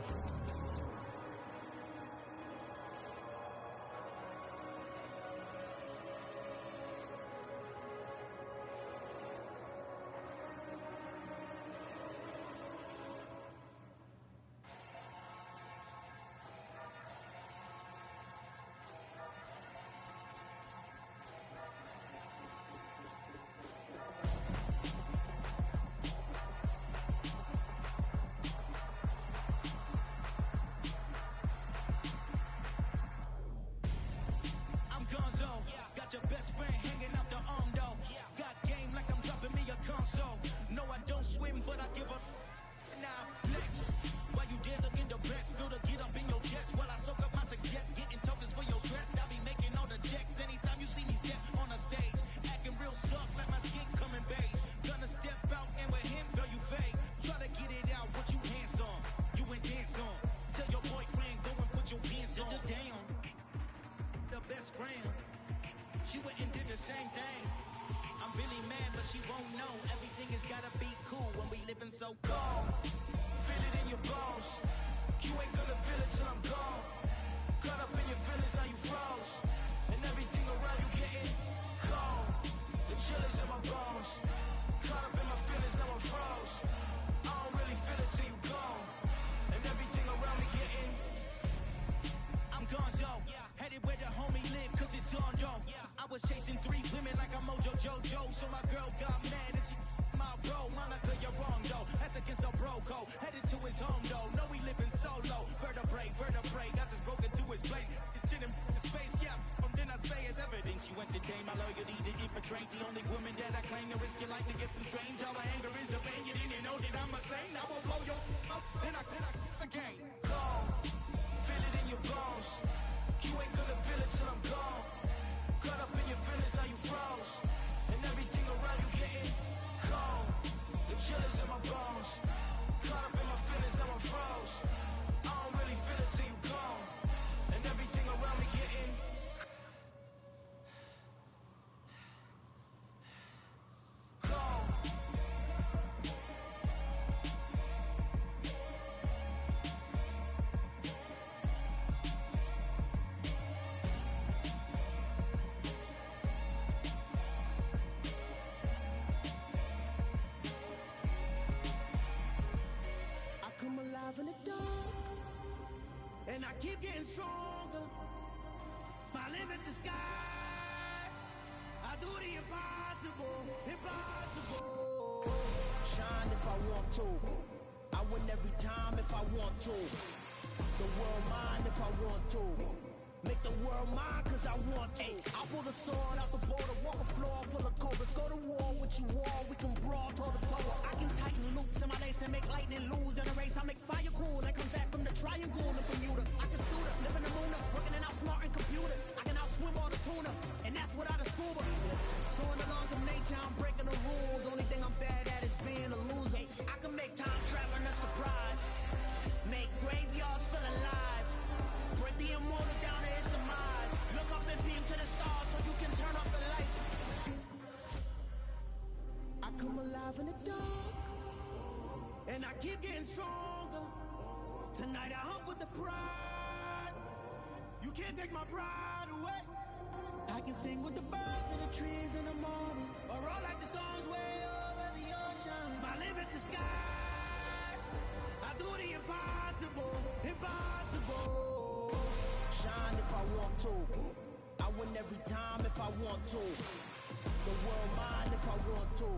she went and did the same thing. I'm really mad, but she won't know. Everything has gotta be cool when we living so cold. Feel it in your bones. You ain't gonna feel it till I'm gone. Caught up in your feelings, now you froze. And everything around you getting cold. The chill is in my bones. Caught up in my feelings, now I'm froze. I don't really feel it till you gone. And everything around me getting. I'm gonzo. Headed where the homie live, cause it's on, yo. I was chasing 3 women like I'm Mojo Jojo. So my girl got mad and she my bro. Monica, you're wrong, though. That's against a bro code. Headed to his home, though. No, we living solo. Vertebrae. Got this broken to his place. It's shit in the space, yeah. Then I say it's evidence you entertain my loyalty to infiltrate. The only woman that I claim to risk your life to get some strange. All my anger is a vein. You didn't know that I'm a saint. I will blow your up. Then I again. Cold. Feel it in your bones. You ain't gonna feel it till I'm gone. Caught up in your feelings, now you froze. And everything around you getting cold. The chill is in my bones. Caught up in my feelings, now I'm froze. I don't really feel it till you gone. And everything around me getting cold. Come alive in the dark, and I keep getting stronger. My limit's the sky. I do the impossible, impossible. Shine if I want to. I win every time if I want to. The world mine if I want to. Make the world mine cause I want to. I pull the sword out the border, walk a floor full of cobras. Go to war with you all, we can brawl toe to toe. I can tighten loops in my lace and make lightning lose in a race. I make fire cool and come back from the triangle in Bermuda. I can suit up, live in the moon up, working and outsmarting computers. I can outswim all the tuna, and that's without a scuba. So in the laws of nature, I'm breaking the rules. Only thing I'm bad at is being a loser. I can make time traveling a surprise. Make graveyards feel alive. Break the immortal down to his demise. Look up and beam to the stars so you can turn off the lights. I come alive in the dark, and I keep getting stronger. Tonight I hunt with the pride. You can't take my pride away. I can sing with the birds and the trees in the morning, or roll like the storms way over the ocean. My limit's the sky. I do the impossible, impossible. Shine if I want to. I win every time if I want to. The world mine if I want to.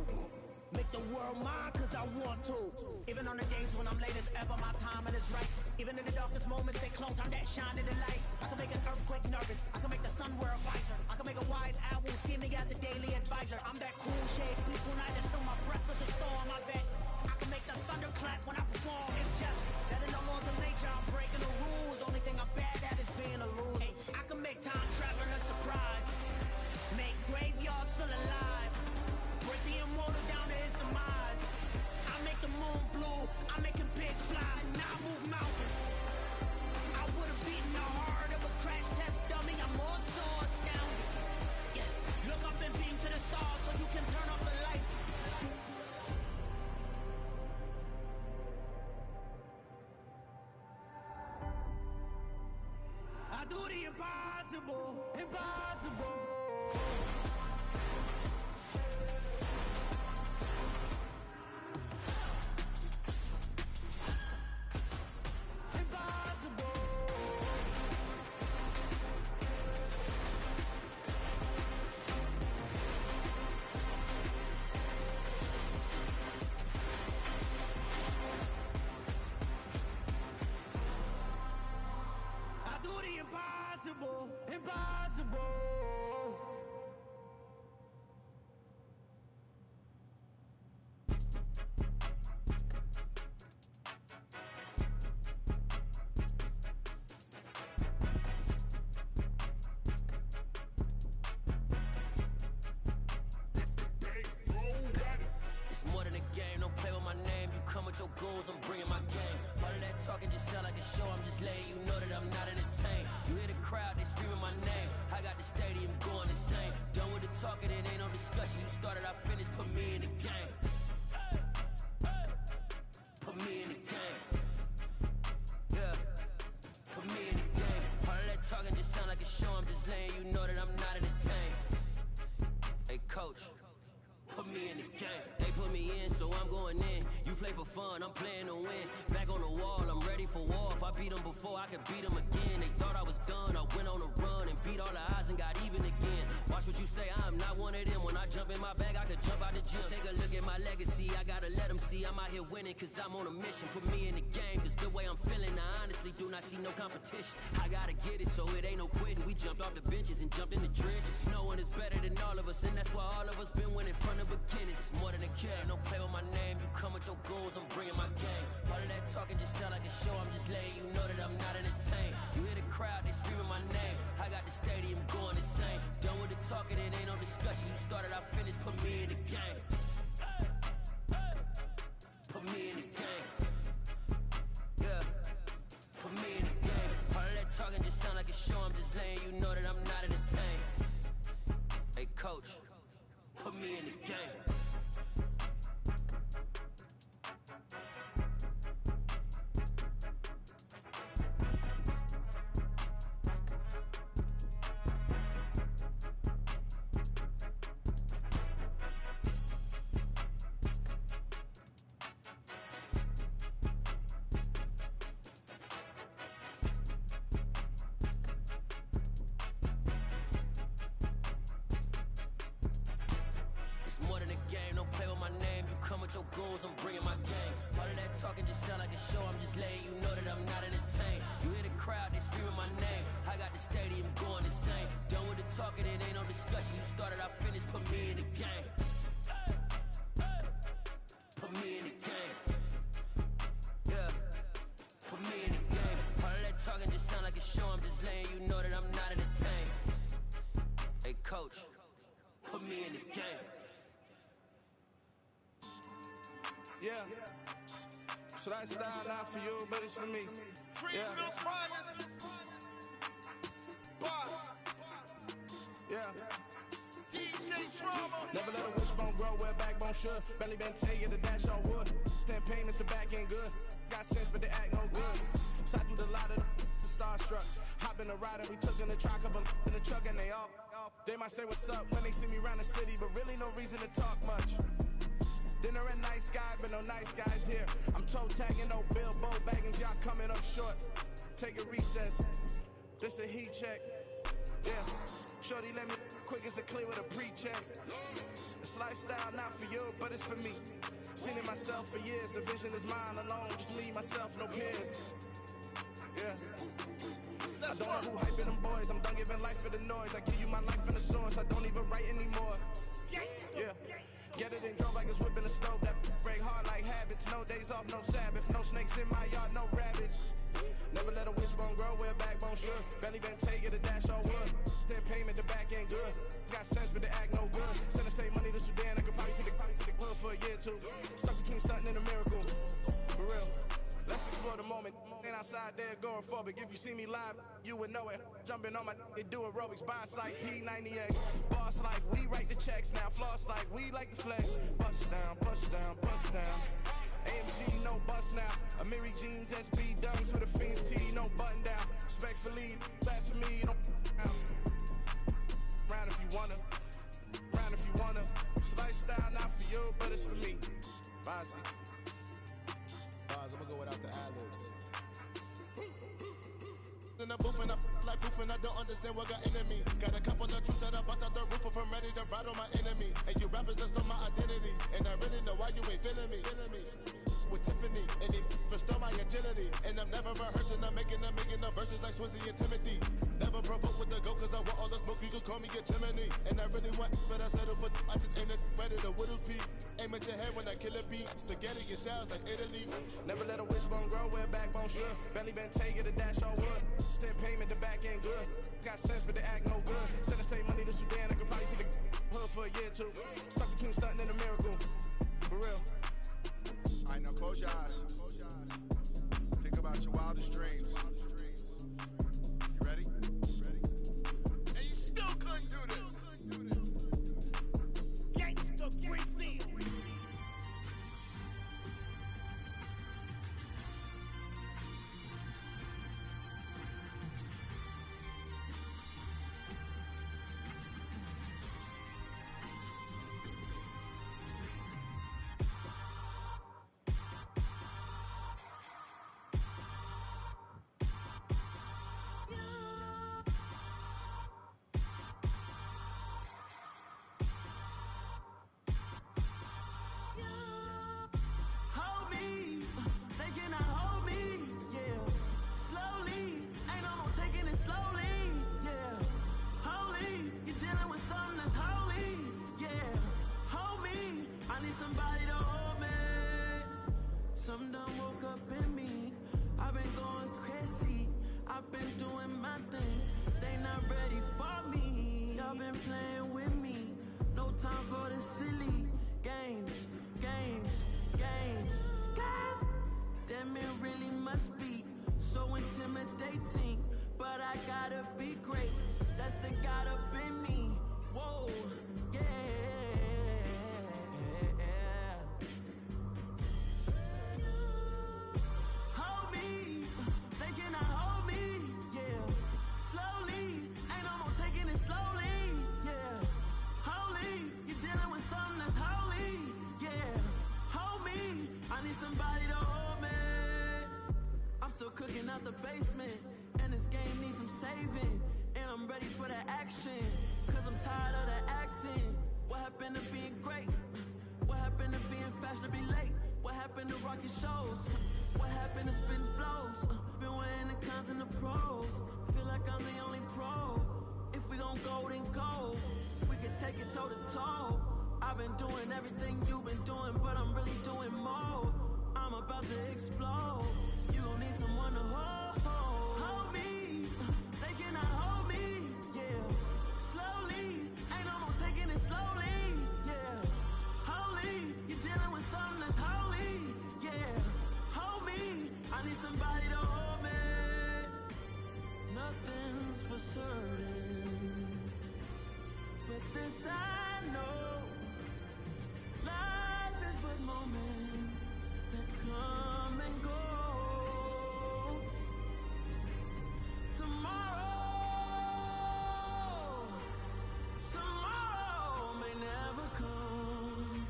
Make the world mine cause I want to. Even on the days when I'm late as ever, my timing is right. Even in the darkest moments, stay close, I'm that shining the light. I can make an earthquake nervous, I can make the sun wear a visor. I can make a wise owl see me as a daily advisor. I'm that cool shade, peaceful night that still my breath is a storm, I bet. I can make the thunder clap when I perform. It's just that in the laws of nature, I'm breaking the rules. Only thing I'm bad at is being a loser. I can make time traveling a surprise. Make graveyards feel alive. Break the immortal down to his demise. I make the moon blue. I'm making pigs fly. Now I move mountains. I would have beaten the heart of a crash test dummy. I'm more so astounded. Yeah. Look up and beam to the stars so you can turn off the lights. I do the impossible, impossible. Impossible, impossible. It's more than a game, don't play with my name. You come with your goons, I'm bringing my game. All of that talking just sound like a show, I'm just letting you know that I'm not entertained. You hear the crowd, they screaming my name. How I got the stadium going insane. Done with the talking, it ain't no discussion. You started, I finished, put me in the game. Put me in the game. Yeah. Put me in the game. All of that talking just sound like a show. I'm just letting you know that I'm not entertained. Hey, coach. Put me in the game. They put me in, so I'm going in. You play for fun, I'm playing to win. Back on the wall, I'm ready for war. If I beat them before, I could beat them again. They thought I was done, I went on a run and beat all the odds and got even again. Watch what you say, I'm not one of them. When I jump in my bag, I could jump out the gym. Take a look at my legacy, I gotta let them see I'm out here winning, cause I'm on a mission. Put me in the game, cause the way I'm feeling, I honestly do not see no competition. I gotta get it, so it ain't no quitting. We jumped off the benches and jumped in the trenches. No one is better than all of us, and that's why all of us been winning from the beginning. It's more than a game, don't play with my name. You come with your goals, I'm bringing my game. All of that talking just sound like a show. I'm just letting you know that I'm not entertained. You hear the crowd, they screaming my name. I got the stadium going insane. Done with the talking, it ain't no discussion. You started, I finished, put me in the game. Put me in the game. Yeah. Put me in the game. All of that talking just sound like a show. I'm just letting you know that I'm not entertained. Hey, coach. Put me in the game. Your goals, I'm bringing my game. All of that talking just sound like a show. I'm just letting you know that I'm not entertained. You hear the crowd, they screaming my name. I got the stadium going insane. Done with the talking, it ain't no discussion. You started, I finished, put me in the game. Put me in the game. Yeah. Put me in the game. All of that talking just sound like a show. I'm just letting you know that I'm not entertained. Hey, coach, put me in the game. Yeah. So that style not for you, but it's for me. Greenfield's finest. Boss. Yeah. DJ Drama. Never let a wishbone grow where backbone should. Belly been taking the dash on wood. 10 payments, the back ain't good. Got sense, but they act no good. Side through the lot of the starstruck. Hop in the ride and we took in the truck, couple in the truck and they all. They might say what's up when they see me around the city, but really no reason to talk much. Dinner and nice guy, but no nice guys here. I'm toe tagging, no Bilbo Baggins, y'all coming up short. Take a recess. This a heat check. Yeah. Shorty let me quick as a clear with a pre-check. This lifestyle not for you, but it's for me. Seen it myself for years. The vision is mine alone. Just me, myself, no peers. Yeah. I don't know who hyping them boys. I'm done giving life for the noise. I give you my life in the source. I don't even write anymore. Yeah. Get it and drove like it's whipping the stove. That break hard like habits. No days off, no Sabbath. No snakes in my yard, no rabbits. Never let a wishbone grow where backbone should. Belly been taking the dash on wood. 10 payment, the back ain't good. Got sense, but they act no good. Send the same money to Sudan. I could probably take the club for a year or two. Stuck between stunting and a miracle. For real. Let's explore the moment. Ain't outside there going phobic. If you see me live, you would know it. Jumping on my they do aerobics. Boss like P90X. Boss like we write the checks now. Floss like we like the flex. Bust down, bust down, bust down. AMG, no bust now. Amiri jeans, SB dunks with a Fiends T, no button down. Respectfully, that's for me, don't round if you wanna. Round if you wanna. This lifestyle not for you, but it's for me. Bozzy. I'm gonna go without the ad-libs. In the booth and I like proof and I don't understand what got into me. Got a couple of truths that I bust out the roof if I'm ready to ride on my enemy. And you rappers just on my identity. And I really know why you ain't feeling me. With Tiffany, and they restore my agility. And I'm never rehearsing, I'm making the verses like Swizzy and Timothy. Never provoke with the go, cause I want all the smoke, you can call me a chimney. And I really want, but I settle for, I just ain't ready to widow's peak. Aim at your head when I kill a beat. Spaghetti and shells like Italy. Never let a wishbone grow where backbone should. Belly been taking the dash on wood. 10 payment, the back ain't good. Got sense, but they act no good. Send the same money to Sudan, I could probably take the hood for a year or two. Stuck between stunting and a miracle. For real. All right, now close your eyes. Think about your wildest dreams. You ready? And you Some done woke up in me. I've been going crazy. I've been doing my thing. They not ready for me. Y'all been playing with me. No time for the silly games, games, games, games. Damn, it really must be so intimidating. But I gotta be great. That's the God up in me. Whoa, yeah. Hold me, they cannot hold me, yeah. Slowly, ain't no more taking it slowly, yeah. Holy, you're dealing with something that's holy, yeah. Hold me, I need somebody to hold me. I'm still cooking out the basement, and this game needs some saving. And I'm ready for the action, cause I'm tired of the acting. What happened to being great? What happened to being fashionably late? What happened to rocking shows? What happened to spitting flows? Been weighing the cons and the pros. Feel like I'm the only pro. If we gon' go, then go. We can take it toe to toe. I've been doing everything you've been doing, but I'm really doing more. I'm about to explode. You gon' need someone to hold. Hold me. They cannot hold me. Yeah. Slowly. Ain't no more taking it slowly. Yeah. Holy. You're dealing with something that's holy. Yeah. Hold me. I need somebody to hold me. Nothing's for certain, but this I know. Life is but moments that come and go. Tomorrow may never come,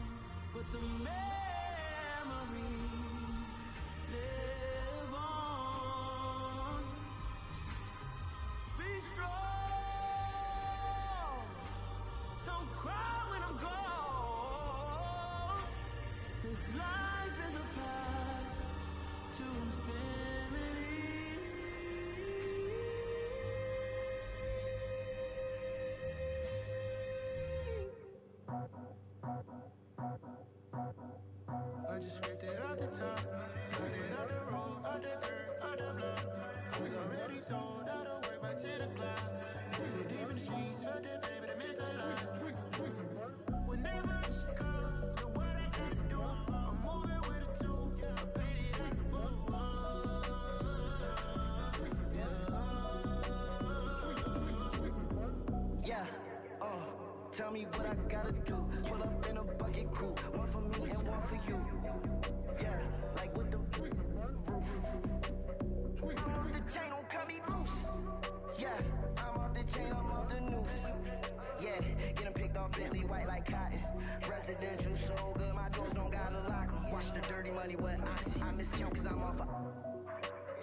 but the memories live on. Be strong, don't cry when I'm gone. This life is a path to infinity. I just scraped it off the top, cut it on the road, on the earth, on the block. I was already sold, I don't work back to the clock. Too deep in the streets, felt that baby, that meant a lot. Whenever she calls, the what I gotta do, I'm moving with a two. I paid it out the full. Yeah, tell me what I gotta do. Pull up in a bucket crew, one for me and one for you. Yeah, like with the roof. I'm off the chain, don't cut me loose. Yeah, I'm off the chain, I'm off the noose. Yeah, getting picked off Bentley white like cotton. Residential so good, my doors don't gotta lock 'em. Watch the dirty money with oxy. I miscount cause I'm off a.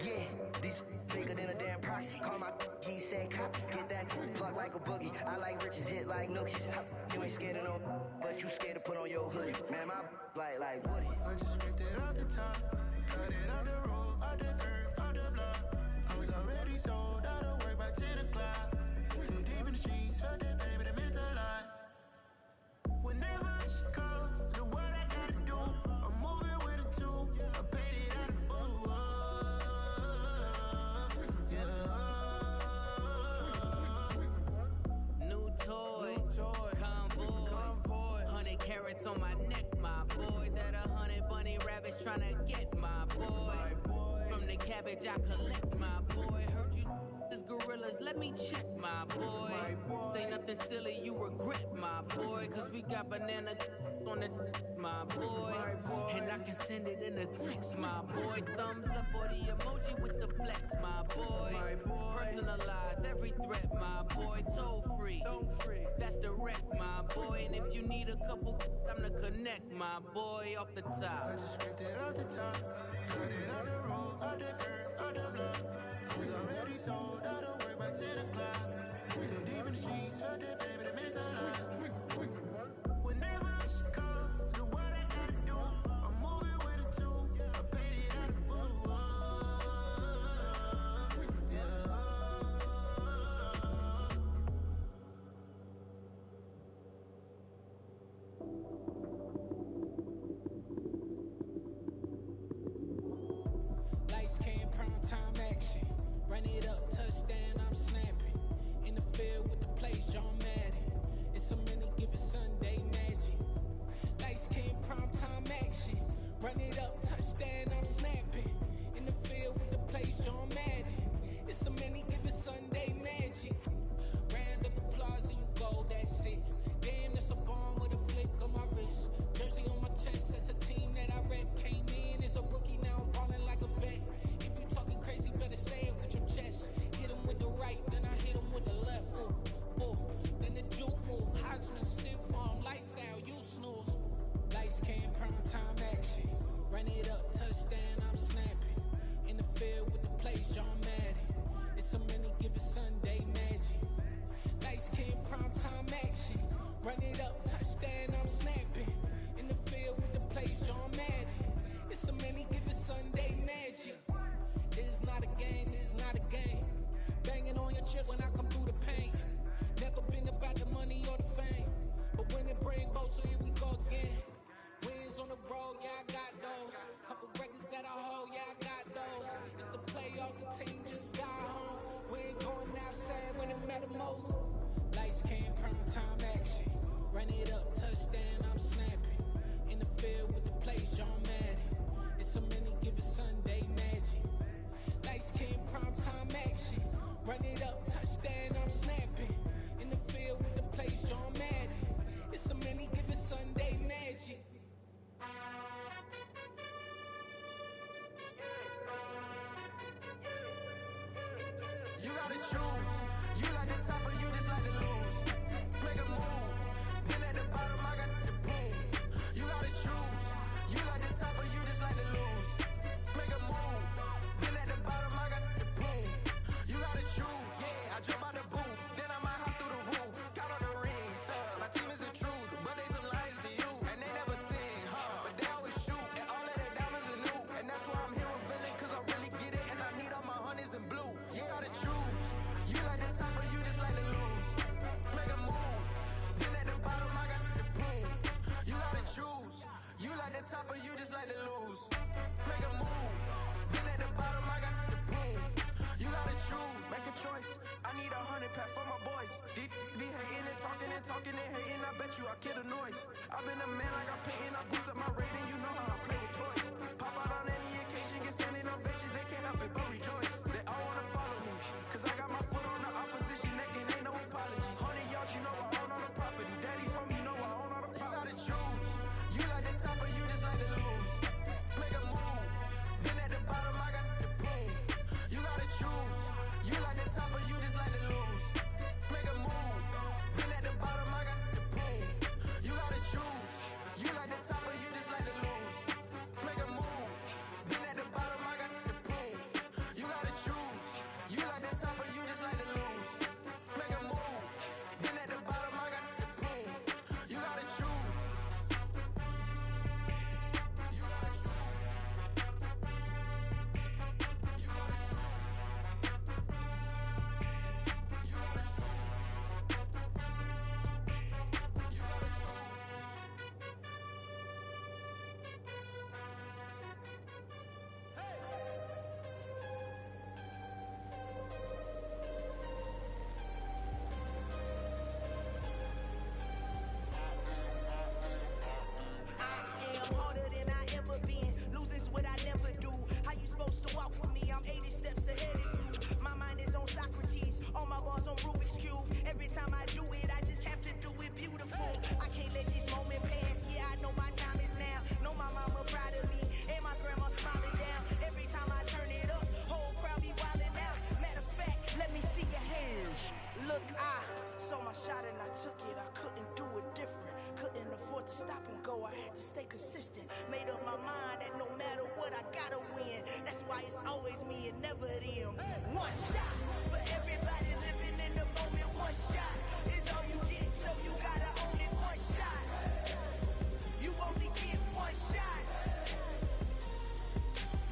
Yeah, these bigger than a damn proxy. Call my he said copy. Get that plug like a boogie. I like riches, hit like nookies. You ain't scared of no, but you scared to put on your hoodie. Man, my like Woody. I just scraped it off the top, cut it on the road, on the earth, on the block. I was already sold, I don't work back to the clock. Too deep in the streets, felt that baby, that meant a lot. Whenever she calls, the what I gotta do, I'm moving with a two. I paid it out of full. New toys, convoys, 100 carats on my neck, my boy. That 100 bunny rabbits tryna get my boy. From the cabbage I collect, my boy. Heard you is gorillas, let me check, my boy. Say nothing silly, you regret, my boy. Cause we got banana on the my boy. And I can send it in a text, my boy. Thumbs up or the emoji with the flex, my boy. Personalize every threat, my boy. Toll free, that's direct, my boy. And if you need a couple, I'm to connect, my boy, off the top. I just scraped it off the top, cut it on the road, on the earth, on the block. I was already sold, I don't work back to the clock. Too deep in the streets, felt that baby, that meant a lot. Whenever she calls, the what I gotta do, I'm moving with a two. I paid it out of full. it up, touchdown, I'm snapping. In the field with the plays, John Madden. It's a many given Sunday magic. Lights came primetime action. Run it up, touchdown, I'm snapping. In the field with the plays, John Madden. It's a many given Sunday magic. Round of applause and you go, that's it. Damn, that's a bomb with a flick on my wrist. Jersey on my chest, that's a team that I rep. Came in as a rookie, now I'm ballin' like a vet. If you talking crazy, better say it with your chest. Hit him with the right, then I hit him with the left. Ooh, ooh. Then the juke move, Heisman stiff arm, lights out, you snooze. Lights came, prime time action. Run it up, touchdown, I'm snapping. In the field with the plays, John Madden. It's a many given Sunday magic. Lights came, prime time action. Run it up, touchdown, I'm snapping. In the field with the plays, John Madden. It's a many given Sunday magic. It is not a game, it is not a game. Banging on your chest when I come through the pain. Never been about the money or the fame. But when it bring both, so here we go again. Wins on the road, yeah, I got those. Couple records that I hold, yeah, I got those. It's the playoffs, the team just got home. We ain't going outside when it matter most. Lights came, prime time action. Run it up, touchdown, I'm snapping. In the field with the plays, John Madden. It's a many given Sunday magic. Lights came, prime time action. Run it up, touchdown, I'm snapping. In the field with the plays, John Madden. It's a many given Sunday magic. You gotta choose. You like the top or you just like to lose. Make a move. Been at the bottom, I got the proof. You gotta choose. You like the top or you just like to lose. Make a move. Been at the bottom, I got the proof. You gotta choose. Yeah, I jump out the booth. Then I might hop through the roof. Got all the rings. My team is the truth, but they some lies to you. And they never sing, but they always shoot. And all of their diamonds are new. And that's why I'm here revealing, cause I really get it. And I need all my honeys in blue. You gotta choose. You like the top or you just like to lose. Make a move. Then at the bottom, I got the proof. You gotta choose. You like the top or you just like to lose. Make a move. Then at the bottom, I got the proof. You gotta choose. Make a choice. I need 100 pack for my boys. Deep be hating and talking and hating. I bet you I kill the noise. I've been a man like I'm painting. I boost up my rating. You know how I play with toys. Pop out on any occasion, get standing ovations. They can't help it but rejoice. They all wanna follow me, cause I got my foot on the opposition neck and ain't no apologies. 100 yards, you know I own all the property. Daddy's home, you know I own all the property. You gotta choose. You like the top or you just like to lose. Make a move. Then at the bottom, I got the proof. You gotta choose. You like the top or you just like to lose. Make a move. Then at the bottom, I got the proof. You gotta choose. You like the top or you just like to lose. Make a move. Then at the bottom, I got the proof. You gotta choose. You like the top or you just like to lose. Make a move. Then at the bottom, I got the proof. You gotta choose. You gotta choose. You gotta choose. You gotta choose. You gotta choose. Yeah, I'm harder than I ever been. Losing's what I never do. How you supposed to walk with me? I'm 80 steps ahead of you. My mind is on Socrates. All my bars on Rubik's Cube. Every time I do it, I just have to do it beautiful. I can't let this moment pass. Yeah, I know my time is now. Know my mama proud of me. And my grandma smiling down. Every time I turn it up, whole crowd be wildin' out. Matter of fact, let me see your hands. Look, I saw my shot and I took it. I couldn't do it different. Couldn't afford to stop and go. I had to stay consistent. Made up my mind that no matter what, I gotta win. That's why it's always me and never them. One shot for everybody living in the moment. One shot is all you get, so you gotta own it. One shot. You only get one shot.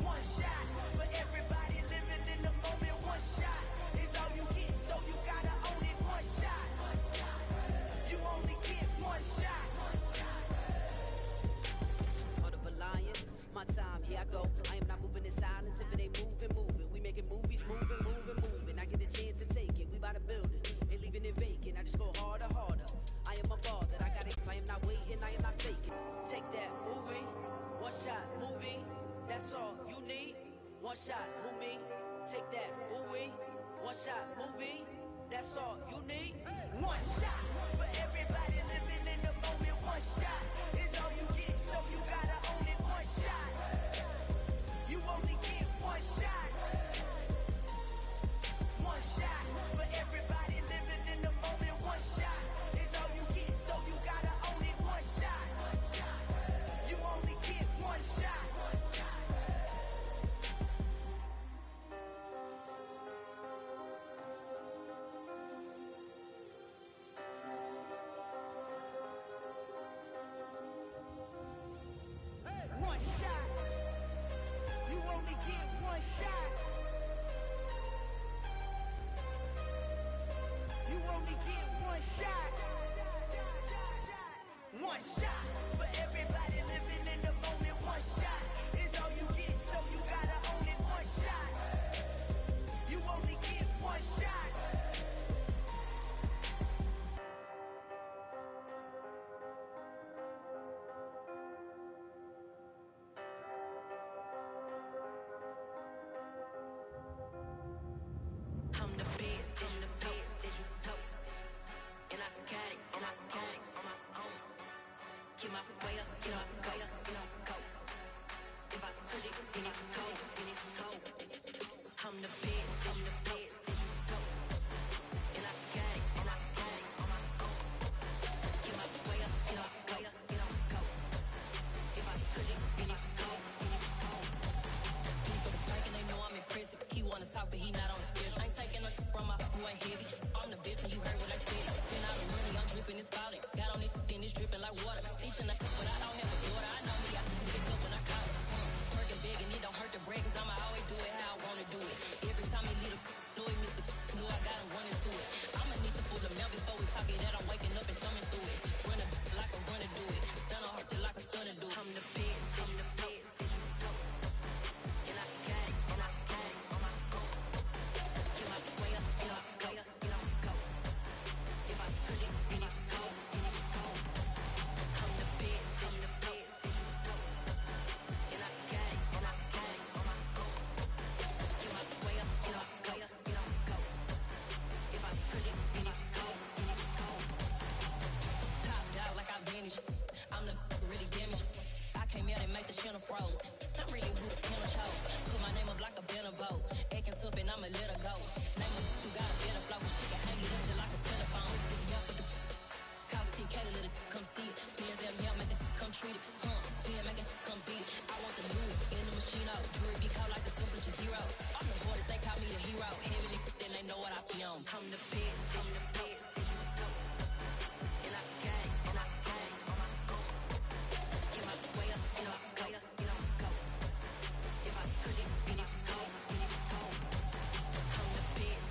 One shot for everybody living in the moment. One shot is all you get, so you gotta own it. One shot. You only get one shot. Heart of a lion, my time, here I go. I am not moving in silence. If it ain't moving, moving. We making movies, moving, moving, moving. One shot, who me? Take that, ooh wee. One shot, movie. That's all you need. One shot for everybody living in the moment. One shot is all you get, so you gotta own it. One shot. You only get one shot. One shot for everybody living in the moment. One shot is all you get, so you gotta own it. One shot. You only get one shot. One shot. You only get one shot. You only get one shot. One shot for everybody living in the moment. One shot is all you get, so you gotta own it. One shot. You only get one shot. I'm the best, and the best, as you know. And I got it on my own. Get my way up, get off, go. If I touch it, then it's cold, I'm the best, as you know. And I got it on my own. Get my way up, get off, go. If I touch it, then it's cold. For the break and they know I'm impressive. He wanna talk, but he not on the schedule. I ain't taking no from my boy heavy. I'm the best and you heard what I said. Spend all the money, I'm dripping, it's falling. Got on it, then it's dripping like water. Teaching that, but I don't have a daughter. I know me, I can pick up when I call it. Working big and it don't hurt the break, cause I'ma always do it how I wanna do it. Every time he leave the know he missed the know I got him running to it. I'ma need the full amount before we talk it that I'm waking up and thumbing through it. Running like a runner do it. Stun on her till like a stunner do it. I'm the best, and I got it on my own. Get my way up, get off, go. If I touch it, then it's cold. I'm the best, and I got it on my own. Get my way up, get off, go. If I touch it, then it's cold. Top dog like I vanished. I'm the really damaged. I came out and make the channel froze. I'm really who the panel chose. Put my name up like a banner boat. Acting tough and I'ma let her go. Name her who got a better flow. She can hang it up just like a telephone. Sticking up with the cost 10K to let it come see it. Bands that help make it come treat it. Spin make it come beat it. I want the new in the machine out. Jewelry be called like the temperature zero. I'm the hardest, they call me the hero. Heavily, then they know what I be on. I'm the best, and I got it on my own. Get my way up, get off, go. If I touch it, then it's cold. I'm the best,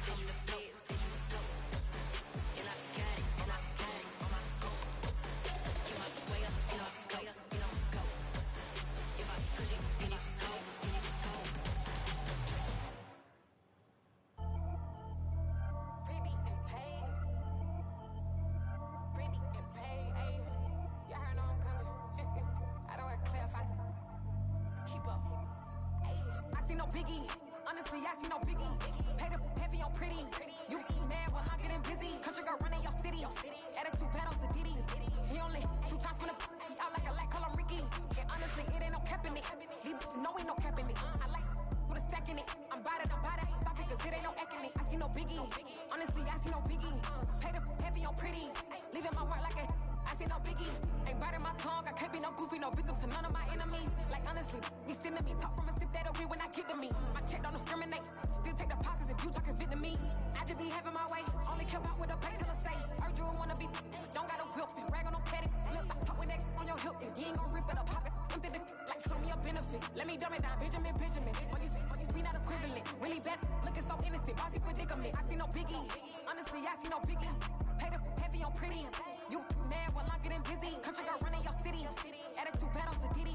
and I got it on my own. Get my way up, get off, go. If I touch it, then it's cold. Pretty and paid. Ayy. Y'all heard know I'm coming. I don't wear clear if I keep up. Ayy, I see no biggie. Honestly, I see no biggie. Pay the heavy on pretty. You mad while I'm getting busy. Country girl running your city. Attitude bad on Sadidi. He only 2 times from the he out like a light, call him Ricky. And honestly, it ain't no cap in it. These know ain't no cap in it. I like with a stack in it. I'm about it. Stop it, cause it ain't no acting it. I see no biggie. Honestly, I see no biggie. Pay the heavy on pretty. Leaving my mark like a I see no biggie. Ain't biting my tongue. I can't be no goofy, no victim to none of my enemies. Like honestly, be sending me talk from a sip that away when I get to me. My check don't discriminate. Still take deposits if you talking Vietnamese. I just be having my way. Only come out with a pay till I say. Heard you wanna be. Don't gotta whip it. Rag on no petty. Let's stop talking that on your hip. If you ain't gon' rip it up, pop it. Empty the like show me a benefit. Let me dumb it down. Benjamin. We not equivalent. Really bad. Looking so innocent. Bossy predicament. I see no biggie. Honestly, I see no biggie. Pay the heavy on pretty. You mad while I'm getting busy. Country girl running your city. Attitude bad on Sadidi.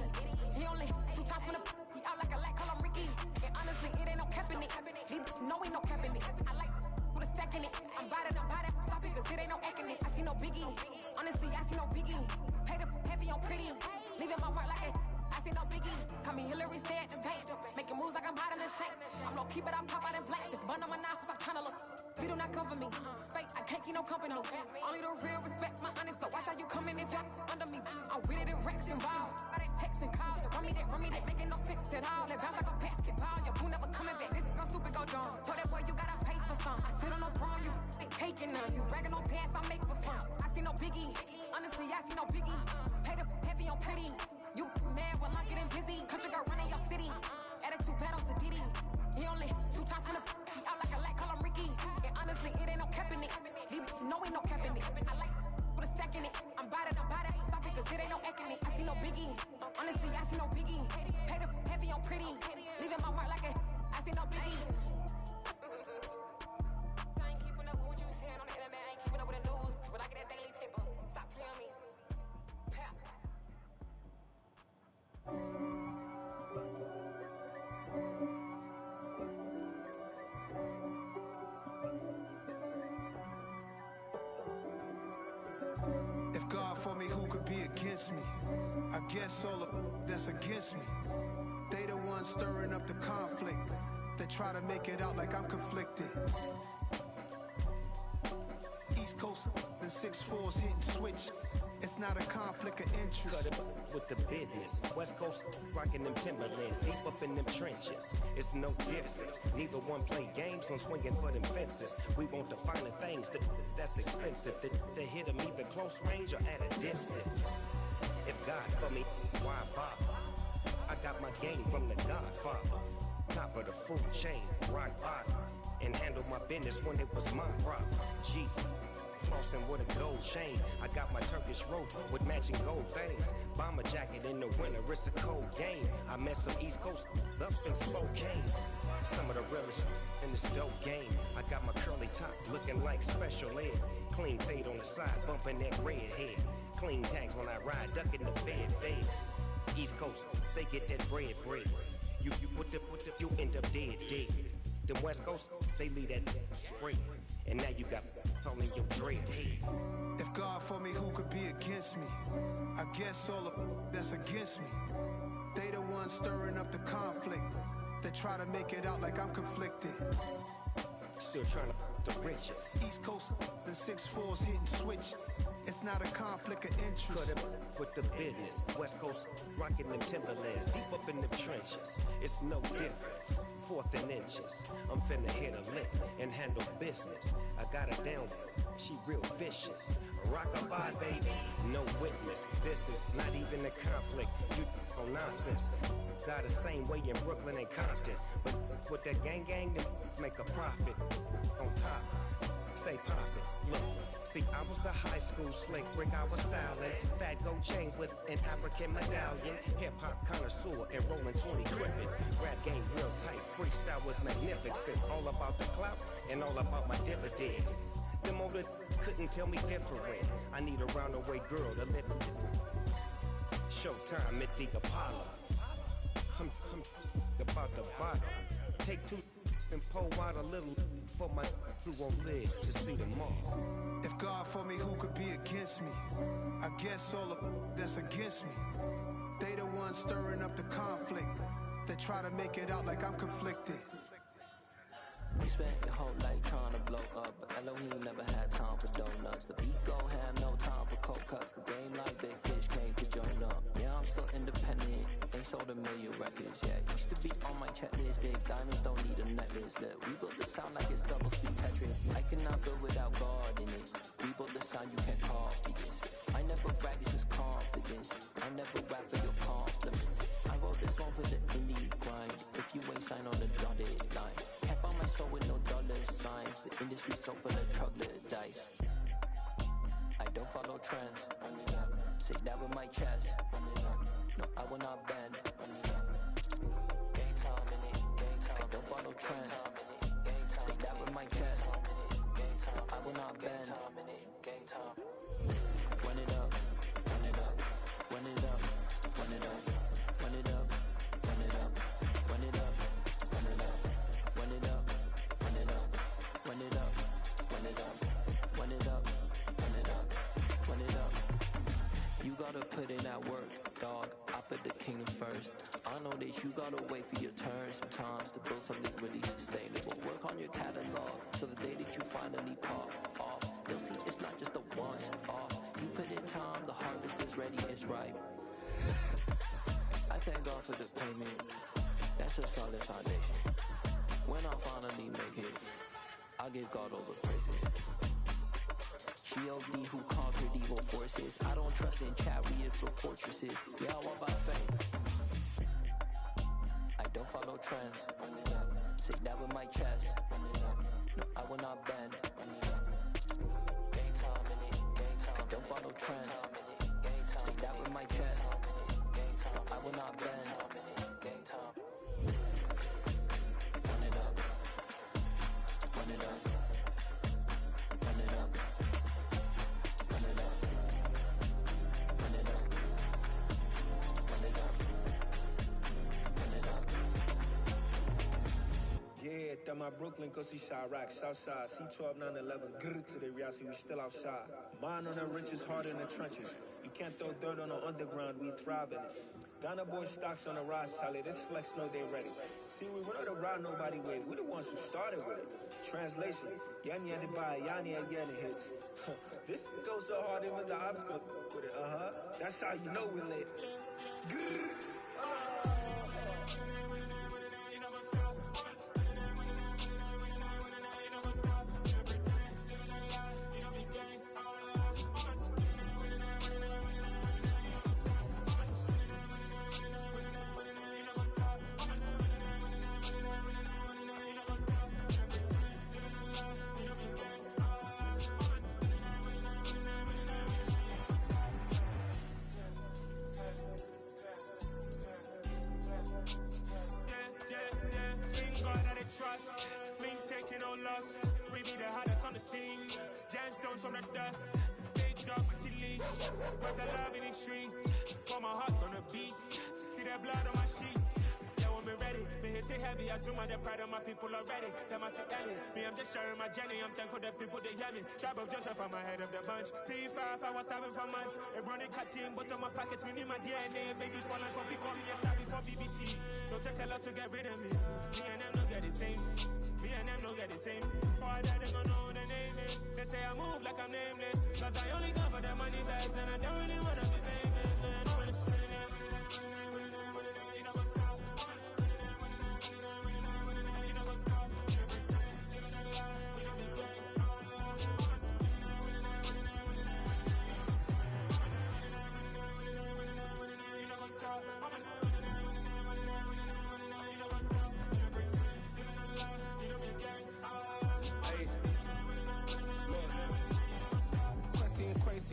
He only 2 times from the he out like a light, call him Ricky. And honestly, it ain't no cap in it. These know ain't no cap in it. I like with a stack in it. I'm about it. Stop it, cause it ain't no acting it. I see no biggie. Honestly, I see no biggie. Pay the heavy on pretty. Leaving my mark like a I see see no biggie. Call me Hillary, stay at the bank. Making moves like I'm hot in the shank. I'm low key, but I pop out in black. This bun on my knife, I'm trying to look. They do not come for me. Fake, I can't keep no company. Only the real respect my honest. So watch how you coming if you're under me. I'm with it in Rex involved. But they texting calls. Run me that. Making no sense at all. They bounce like a basketball. Your boo never coming back. This gon' stupid go dumb. Told that boy you gotta pay for some. I sit on no throne, you ain't taking none. You bragging on pants, I make for fun. I see no biggie. Honestly, I see no biggie. Pay the heavy on pretty. You mad while I'm getting busy. Country girl running your city. Attitude bad on Sadidi. He only 2 times from the he out like a light, call him Ricky. And honestly, it ain't no cap in it. No, ain't no cap in it. I like put a stack in it. I'm bout it, ain't stop it, cause it ain't no acting it. I see no biggie. Honestly, I see no biggie. Pay the heavy on pretty. Leaving my mark like a I see no biggie. I ain't keeping up with what you saying on the internet. I ain't keeping up with the news. But I get that daily paper. Stop playing me. Pap. If God for me, who could be against me? I guess all of that's against me. They the ones stirring up the conflict. They try to make it out like I'm conflicted. East Coast and 6'4's hitting switch. It's not a conflict of interest. Cut it with the business. West Coast rocking them Timberlands, deep up in them trenches. It's no difference. Neither one play games when swinging for them fences. We want the finer things that's expensive. That hit them either close range or at a distance. If God for me, why bother? I got my game from the Godfather. Top of the food chain, rock bottom. And handle my business when it was my problem. Jeep. Flossing with a gold chain. I got my Turkish rope with matching gold things. Bomber jacket in the winter, it's a cold game. I met some East Coast up in Spokane. Some of the realest in this dope game. I got my curly top looking like special ed. Clean fade on the side, bumping that red head. Clean tags when I ride, ducking the feds. East Coast, they get that bread. You you end up dead. Them West Coast, they leave that spread. And now you got calling your dread head. If God for me, who could be against me? I guess all of that's against me. They the ones stirring up the conflict. They try to make it out like I'm conflicted. Still trying to the riches. East Coast and 6'4's hitting switch. It's not a conflict of interest. Cut it with the business. West Coast rocking them Timberlands, deep up in them trenches. It's no difference. 4th and inches. I'm finna hit a lick and handle business. I got her down, she real vicious. Rock-a-bye, baby, no witness. This is not even a conflict. You on nonsense. Got the same way in Brooklyn and Compton. But with that gang, to make a profit. On top, stay poppin'. Look. See, I was the high school slick Rick, I was styling. Fat gold chain with an African medallion. Hip-hop connoisseur and rolling 20 crippin'. Rap game real tight, freestyle was magnificent. All about the clout and all about my dividends. Them older couldn't tell me different. I need a roundaway girl to live with. Showtime at the Apollo. I'm about the bottom. Take 2 and pour out a little for my who won't live to see them all. If God for me, who could be against me? I guess all of that's against me. They the ones stirring up the conflict. They try to make it out like I'm conflicted. We spent your whole life trying to blow up, but Elohim never had time for donuts. The beat go have no time for cold cuts. The game like big bitch came to join up. Yeah, I'm still independent. They sold 1 million records. Yeah, used to be on my checklist. Big diamonds don't need a necklace. Look, we built the sound like it's double speed Tetris. I cannot build without God in it. We built the sound, you can't copy this. I never brag, it's just confidence. I never rap for your compliments. I wrote this one for the indie grind. If you ain't signed on the dotted line, can't buy my soul with no dollar signs. The industry so full of troglodytes. I don't follow trends. Say that with my chest. No, I will not bend. I don't follow trends. Say that with my chest. I will not bend. Run it up, run it up, run it up, run it up, run it up, run it up, run it up, run it up, run it up, run it up, run it up, run it up, run it up, run it up, run it up. You gotta put in that work. dog, I put the kingdom first. I know that you gotta wait for your turn sometimes to build something really sustainable. Work on your catalog, so the day that you finally pop off, you'll see it's not just a once off. You put in time, the harvest is ready, it's ripe. I thank God for the payment, that's a solid foundation. When I finally make it, I give God all the praises. G.O.D. who conquered evil forces. I don't trust in chariots or fortresses. Yeah, I walk by faith. I don't follow trends. Say that with my chest. No, I will not bend. I don't follow trends. Say that with my chest. No, I will not bend. Run it up. Run it up. Run it up. Run it up. Run it up. Run it up. Run it up. Yeah, that my Brooklyn, cause he shot rock, Southside, C12, 911, grr to the reality, we still outside. Mine on the riches, hard in the trenches. You can't throw dirt on the underground, we thrive in it. Ghana boy stocks on the rise, Charlie, this flex know they ready. See, we went on the ride nobody wave, we the ones who started with it. Translation, Yani had to buy, Yani had Yanni hits. This goes so hard, even the ops go with it, That's how you know we lit. Grr. Trust, link taking no loss. We be the hottest on the scene. Gemstones from the dust. Big dog, pretty leash. Where's the love in the streets? For my heart on the beat. See that blood on my sheets. Yeah, when we ready, me hit it heavy. I zoom on the pride of my people already. Them I say Ellie. Me, I'm just sharing my journey. I'm thankful the people they hear me. Tribe of Joseph, I'm ahead of the bunch. P5, I was starving for months. A brownie cut in, but on my pockets, we need my DNA. Babies for lunch, but we call me a star before BBC. Don't take a lot to get rid of me. Me and them don't get the same. Me and them don't get the same. All that they gonna know who the name is. They say I move like I'm nameless. Cause I only come for the money bags and I don't really wanna be famous, man.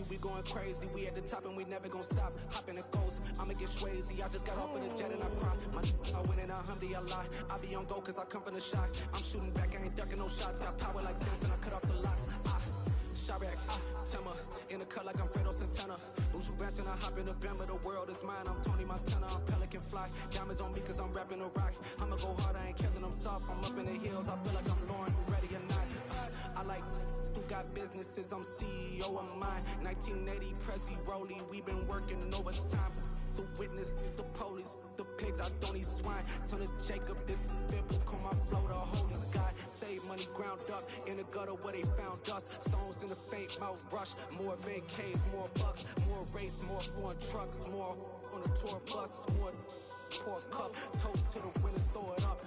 We going crazy, we at the top and we never gonna stop. Hop in the ghost, I'ma get swayzy. I just got off of the jet and I cry. I win in a Humvee, I lie. I be on go cause I come from the shot. I'm shooting back, I ain't ducking no shots. Got power like Samson, I cut off the locks. Sharek, Timmer, in the cut like I'm Fredo Santana. Uju Banton, I hop in the Bama, the world is mine. I'm Tony Montana, I'm Pelican Fly. Diamonds on me cause I'm rapping a rock. I'ma go hard, I ain't killing them soft. I'm up in the hills, I feel like I'm Lauren, you ready or not. I like who got businesses, I'm CEO of mine. 1980 Prezi Rolly, we been working overtime. The witness, the police, the pigs, I don't eat swine. Son of Jacob, this biblical, my flow, the holy God. Save money ground up in the gutter where they found us. Stones in the faint mouth rush. More vacays, more bucks, more race, more foreign trucks, more on a tour bus, more pour cup. Toast to the winners, throw it up.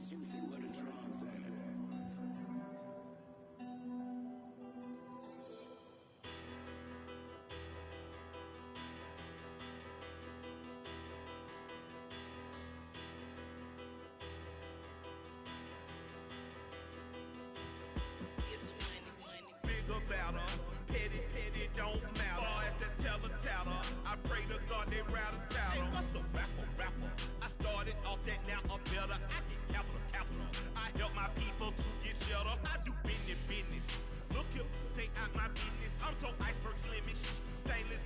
You see where the drums at. Bigger battle, petty, don't matter. Far as the teller, I pray to God they rattle tattle. Hey, what's a rapper? I started off that, now I'm better. I get capital. I help my people to get cheddar. I do business. Look here, stay out my business. I'm so iceberg slimish, stainless.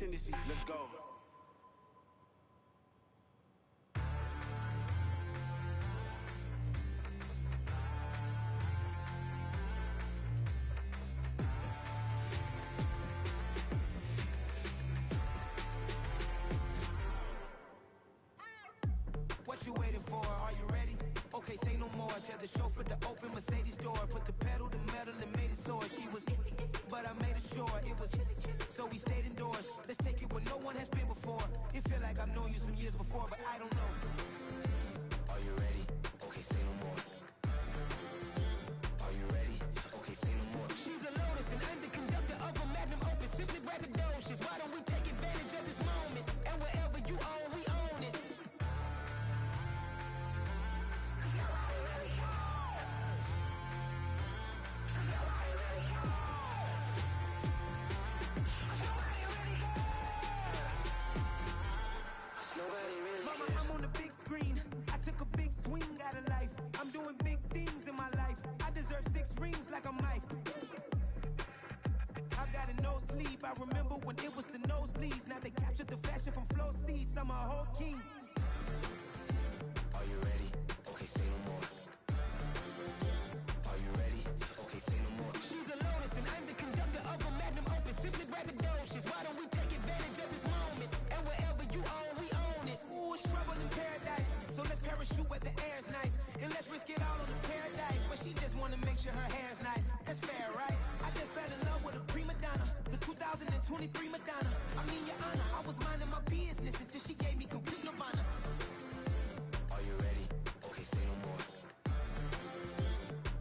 tendency. Let's go. What you waiting for? Are you ready? Okay, say no more. Tell the chauffeur to open Mercedes door. Put the pedal to metal and made it soar. She was, but I made it sure it was. So we stayed indoors. Let's take it where no one has been before. It feel like I've known you some years before, but I don't know. Are you ready? Okay, say no more. Are you ready? Okay, say no more. She's a Lotus and I'm the conductor of a Magnum Opus. Simply braggadocious. Why don't we take advantage of this moment? And wherever you own, we own it. Mama, I'm on the big screen. I took a big swing out of life. I'm doing big things in my life. I deserve 6 rings like a Mike. I've got a no sleep. I remember when it was the nosebleeds. Now they captured the fashion from flow seats. I'm a whole king. Are you ready? Okay, say no more. Are you ready? Okay, say no more. She's a Lotus and I'm the conductor of a Magnum Opus. Simply braggadocious. Why don't we take advantage of this moment? And wherever you own, we own it. Ooh, it's trouble in paradise. So let's parachute where the air's nice. And let's risk it all on the paradise. Where she just wanna make sure her hair's nice. That's fair, right? I just fell in love with a prima donna. The 2023 Madonna. I mean, your honor, I was minding my business until she gave me complete nirvana. Are you ready? Okay, say no more.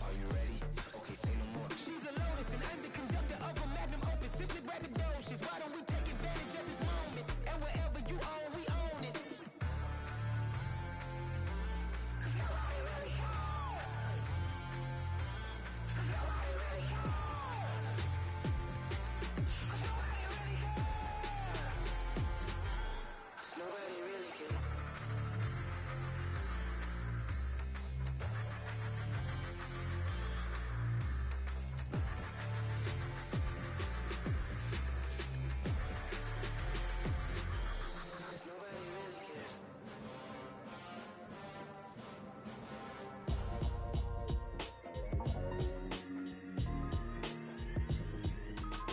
Are you ready? Okay, say no more. She's a Lotus and I'm the conductor of a Magnum Opus. Simply braggadocious. Why don't we take advantage of this moment? And wherever you own, we own it. Nobody really cares.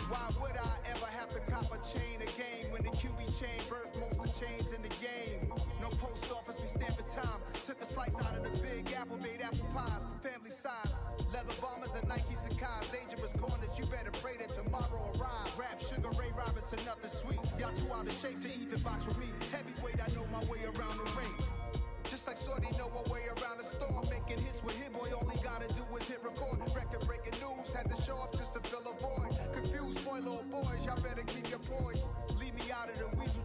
Why would I ever have to cop a chain again when the QB chain birthed most of chains in the game? No post office, we stamping time. Took a slice out of the big apple, made apple pies, family size. Leather bombers and Nike Sakai's. Dangerous corners, you better pray that tomorrow arrives. Rap Sugar Ray Robinson, nothing sweet. Y'all too out of shape to even box with me. Heavyweight, I know my way around the ring. Just like Shorty know her way around the storm. Making hits with Hit Boy, all he gotta do is hit record. Record breaking news, had to show up just to fill a void. Confused, spoil little boys, y'all better keep your poise. Leave me out of the weasel